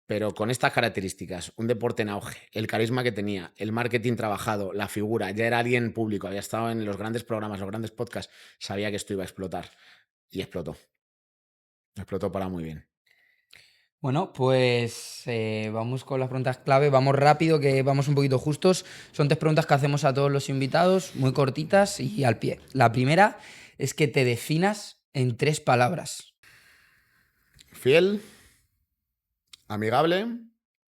Pero con estas características, un deporte en auge, el carisma que tenía, el marketing trabajado, la figura, ya era alguien público, había estado en los grandes programas, los grandes podcasts, sabía que esto iba a explotar. Y explotó. Explotó para muy bien. Bueno, pues vamos con las preguntas clave. Vamos rápido, que vamos un poquito justos. Son 3 preguntas que hacemos a todos los invitados, muy cortitas y al pie. La primera es que te definas en 3 palabras. Fiel, amigable,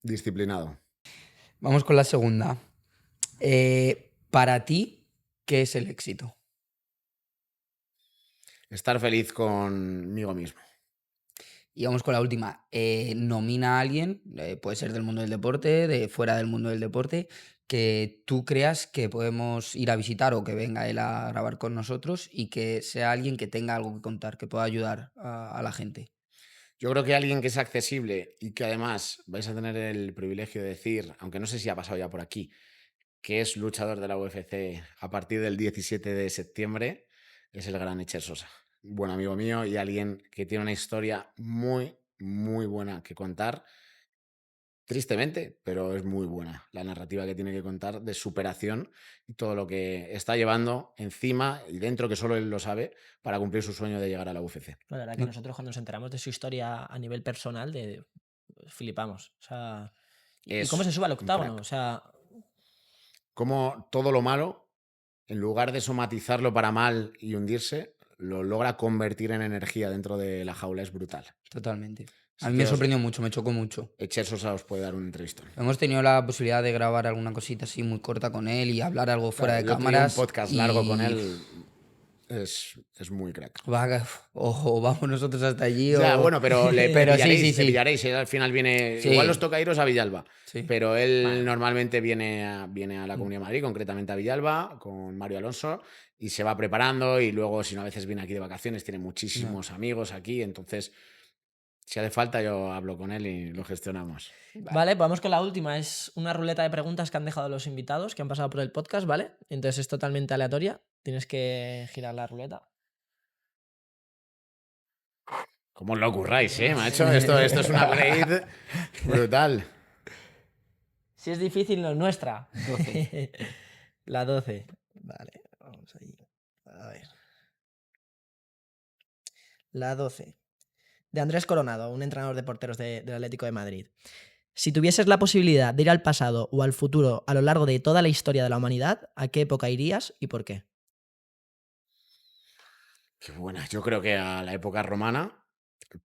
disciplinado. Vamos con la segunda. Para ti, ¿qué es el éxito? Estar feliz conmigo mismo. Y vamos con la última. Nomina a alguien, puede ser del mundo del deporte, de fuera del mundo del deporte, que tú creas que podemos ir a visitar o que venga él a grabar con nosotros y que sea alguien que tenga algo que contar, que pueda ayudar a la gente. Yo creo que alguien que es accesible y que además vais a tener el privilegio de decir, aunque no sé si ha pasado ya por aquí, que es luchador de la UFC a partir del 17 de septiembre, es el gran Echer Sosa. Buen amigo mío y alguien que tiene una historia muy, muy buena que contar. Tristemente, pero es muy buena la narrativa que tiene que contar de superación y todo lo que está llevando encima y dentro, que solo él lo sabe, para cumplir su sueño de llegar a la UFC. La verdad que No. nosotros cuando nos enteramos de su historia a nivel personal, flipamos. O sea, ¿y Es cómo se sube al un octágono? crack. O sea, Como todo lo malo, en lugar de somatizarlo para mal y hundirse, lo logra convertir en energía dentro de la jaula. Es brutal. Totalmente. A Así mí que me sorprendió mucho, me chocó mucho. Echer Sosa os puede dar un entrevistón. Hemos tenido la posibilidad de grabar alguna cosita así muy corta con él y hablar algo fuera de Claro, yo tenía cámaras. un podcast largo con y él. Es muy crack. O vamos nosotros hasta allí Ya, o... bueno, pero le Pero sí, pillaréis, sí, le sí. pillaréis. Él al final viene. Sí. Igual os toca iros a Villalba. Sí. Pero él Vale. normalmente viene a la Comunidad de Madrid, concretamente a Villalba, con Mario Alonso, y se va preparando. Y luego, si no, a veces viene aquí de vacaciones, tiene muchísimos amigos aquí. Entonces, si hace falta, yo hablo con él y lo gestionamos. vale, vamos con la última. Es una ruleta de preguntas que han dejado los invitados que han pasado por el podcast, ¿vale? Entonces es totalmente aleatoria. Tienes que girar la ruleta. ¿Cómo os lo curráis, macho? Esto es un upgrade brutal. Si es difícil, no es nuestra. 12. La 12. Vale, vamos ahí. A ver. La 12. De Andrés Coronado, un entrenador de porteros del Atlético de Madrid. Si tuvieses la posibilidad de ir al pasado o al futuro a lo largo de toda la historia de la humanidad, ¿a qué época irías y por qué? Qué buena. Yo creo que a la época romana,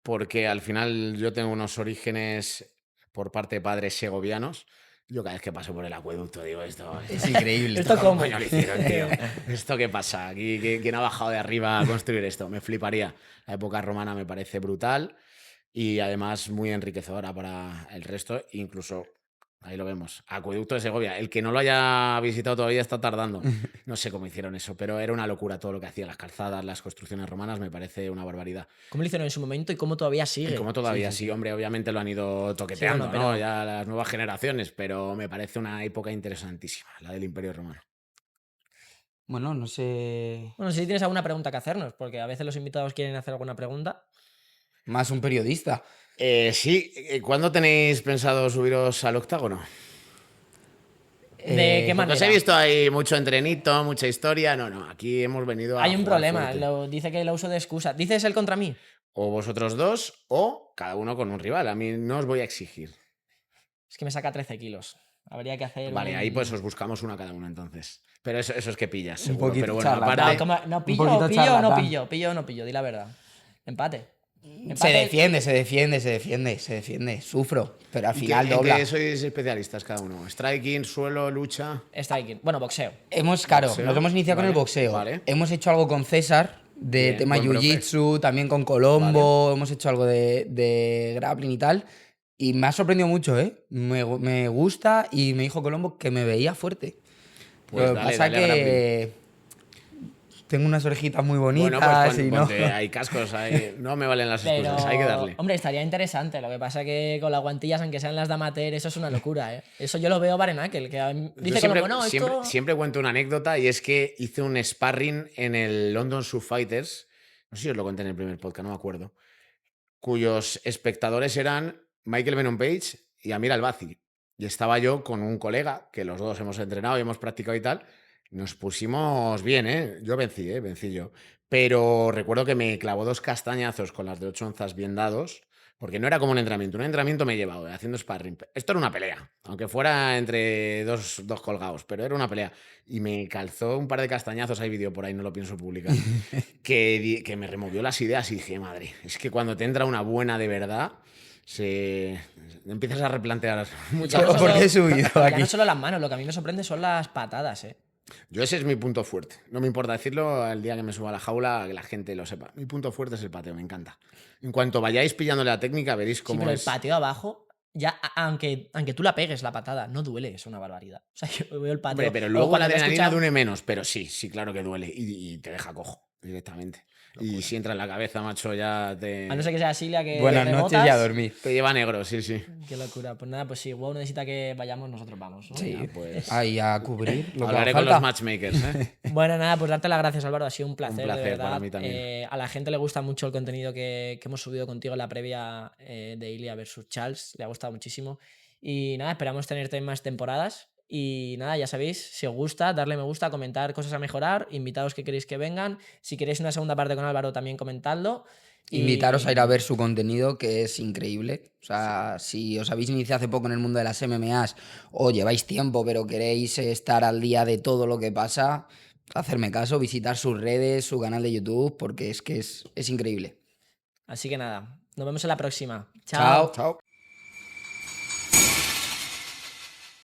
porque al final yo tengo unos orígenes por parte de padres segovianos. Yo cada vez que paso por el acueducto digo esto. Es increíble. ¿Esto cómo? coño lo hicieron, tío? ¿Esto qué pasa? ¿Quién ha bajado de arriba a construir esto? Me fliparía. La época romana me parece brutal y además muy enriquecedora para el resto. Incluso, ahí lo vemos, Acueducto de Segovia. El que no lo haya visitado todavía está tardando. No sé cómo hicieron eso, pero era una locura todo lo que hacían las calzadas, las construcciones romanas, me parece una barbaridad. ¿Cómo lo hicieron en su momento y cómo todavía sigue? Y como todavía sí, sí, sí. hombre, obviamente lo han ido toqueteando, bueno, pero- ¿no? Ya las nuevas generaciones, pero me parece una época interesantísima, la del Imperio Romano. Bueno, no sé... Bueno, si tienes alguna pregunta que hacernos, porque a veces los invitados quieren hacer alguna pregunta. Más un periodista. Sí, ¿cuándo tenéis pensado subiros al octágono? ¿De qué manera? Os he visto ahí mucho entrenito, mucha historia. No, aquí hemos venido a Hay un jugar problema, fuerte. dice que lo uso de excusa. ¿Dices él contra mí? O vosotros dos, o cada uno con un rival. A mí no os voy a exigir. Es que me saca 13 kilos. Habría que hacer Vale, un- ahí pues os buscamos una cada uno entonces. Pero eso es que pillas, Un seguro. poquito Pero bueno, charlatán. aparte... No, ¿cómo? No, Un pillo poquito o no charlatán. pillo, pillo o no pillo, di la verdad. Empate. Se defiende. Sufro, pero al ¿Y final en dobla. qué sois especialistas cada uno? Striking, suelo, lucha... Striking. Bueno, boxeo. Claro, Boxeo, nos hemos iniciado con el vale, boxeo. vale. Hemos hecho algo con César, de Bien, tema buen profe. jiu-jitsu, también con Colombo, hemos hecho algo de grappling y tal. Y me ha sorprendido mucho, ¿eh? Me gusta y me dijo Colombo que me veía fuerte. Pues Lo que dale, pasa dale a que tengo unas orejitas muy Bueno, bonitas pues y no... ponte, hay cascos, no me valen las Pero, excusas, hay que darle. hombre, estaría interesante. Lo que pasa que con las guantillas, aunque sean las de amateur, eso es una locura, ¿eh? Eso yo lo veo Barenakel, que Yo dice siempre, como, no, esto... siempre cuento una anécdota y es que hice un sparring en el London Sub Fighters, no sé si os lo conté en el primer podcast, no me acuerdo, cuyos espectadores eran Michael Venom Page y Amir Albazi. Y estaba yo con un colega, que los dos hemos entrenado y hemos practicado y tal. Nos pusimos bien, ¿eh? Yo vencí yo. Pero recuerdo que me clavó 2 castañazos con las de 8 onzas bien dados, porque no era como un entrenamiento. Un entrenamiento me he llevado, haciendo sparring. Esto era una pelea, aunque fuera entre dos colgados, pero era una pelea. Y me calzó un par de castañazos, hay vídeo por ahí, no lo pienso publicar, que me removió las ideas y dije, madre, es que cuando te entra una buena de verdad, empiezas a replantear muchas Pero, cosas. ¿por qué he subido Ya aquí? no solo las manos, lo que a mí me sorprende son las patadas, ¿eh? Yo ese es mi punto fuerte. No me importa decirlo el día que me suba a la jaula, que la gente lo sepa. Mi punto fuerte es el pateo, me encanta. En cuanto vayáis pillándole la técnica, veréis Sí, cómo pero el es... pateo abajo, ya, aunque tú la pegues la patada, no duele, es una barbaridad. O sea, yo veo el pateo. Hombre, pero o luego la cuando me he adrenalina escuchado- duele menos, pero sí, sí, claro que duele y te deja cojo directamente. Y si entra en la cabeza, macho, ya te, A no ser que sea Silvia que Buenas te noches y botas. a dormir. te lleva negro, sí, sí. Qué locura. Pues nada, pues si WoW necesita que vayamos, nosotros vamos, ¿no? Sí, Ya. Pues ahí a cubrir lo que hablaré haga con los falta. matchmakers, ¿eh? Bueno, nada, pues darte las gracias, Álvaro. Ha sido un placer, de placer verdad. para mí también. A la gente le gusta mucho el contenido que hemos subido contigo en la previa de Ilia versus Charles. Le ha gustado muchísimo. Y nada, esperamos tenerte en más temporadas. Y nada, ya sabéis, si os gusta, darle me gusta, comentar cosas a mejorar, invitados que queréis que vengan. Si queréis una segunda parte con Álvaro, también comentadlo. Y- Invitaros a ir a ver su contenido, que es increíble. O sea, si os habéis iniciado hace poco en el mundo de las MMAs o lleváis tiempo, pero queréis estar al día de todo lo que pasa, hacerme caso, visitar sus redes, su canal de YouTube, porque es que es increíble. Así que nada, nos vemos en la próxima. Chao. Chao.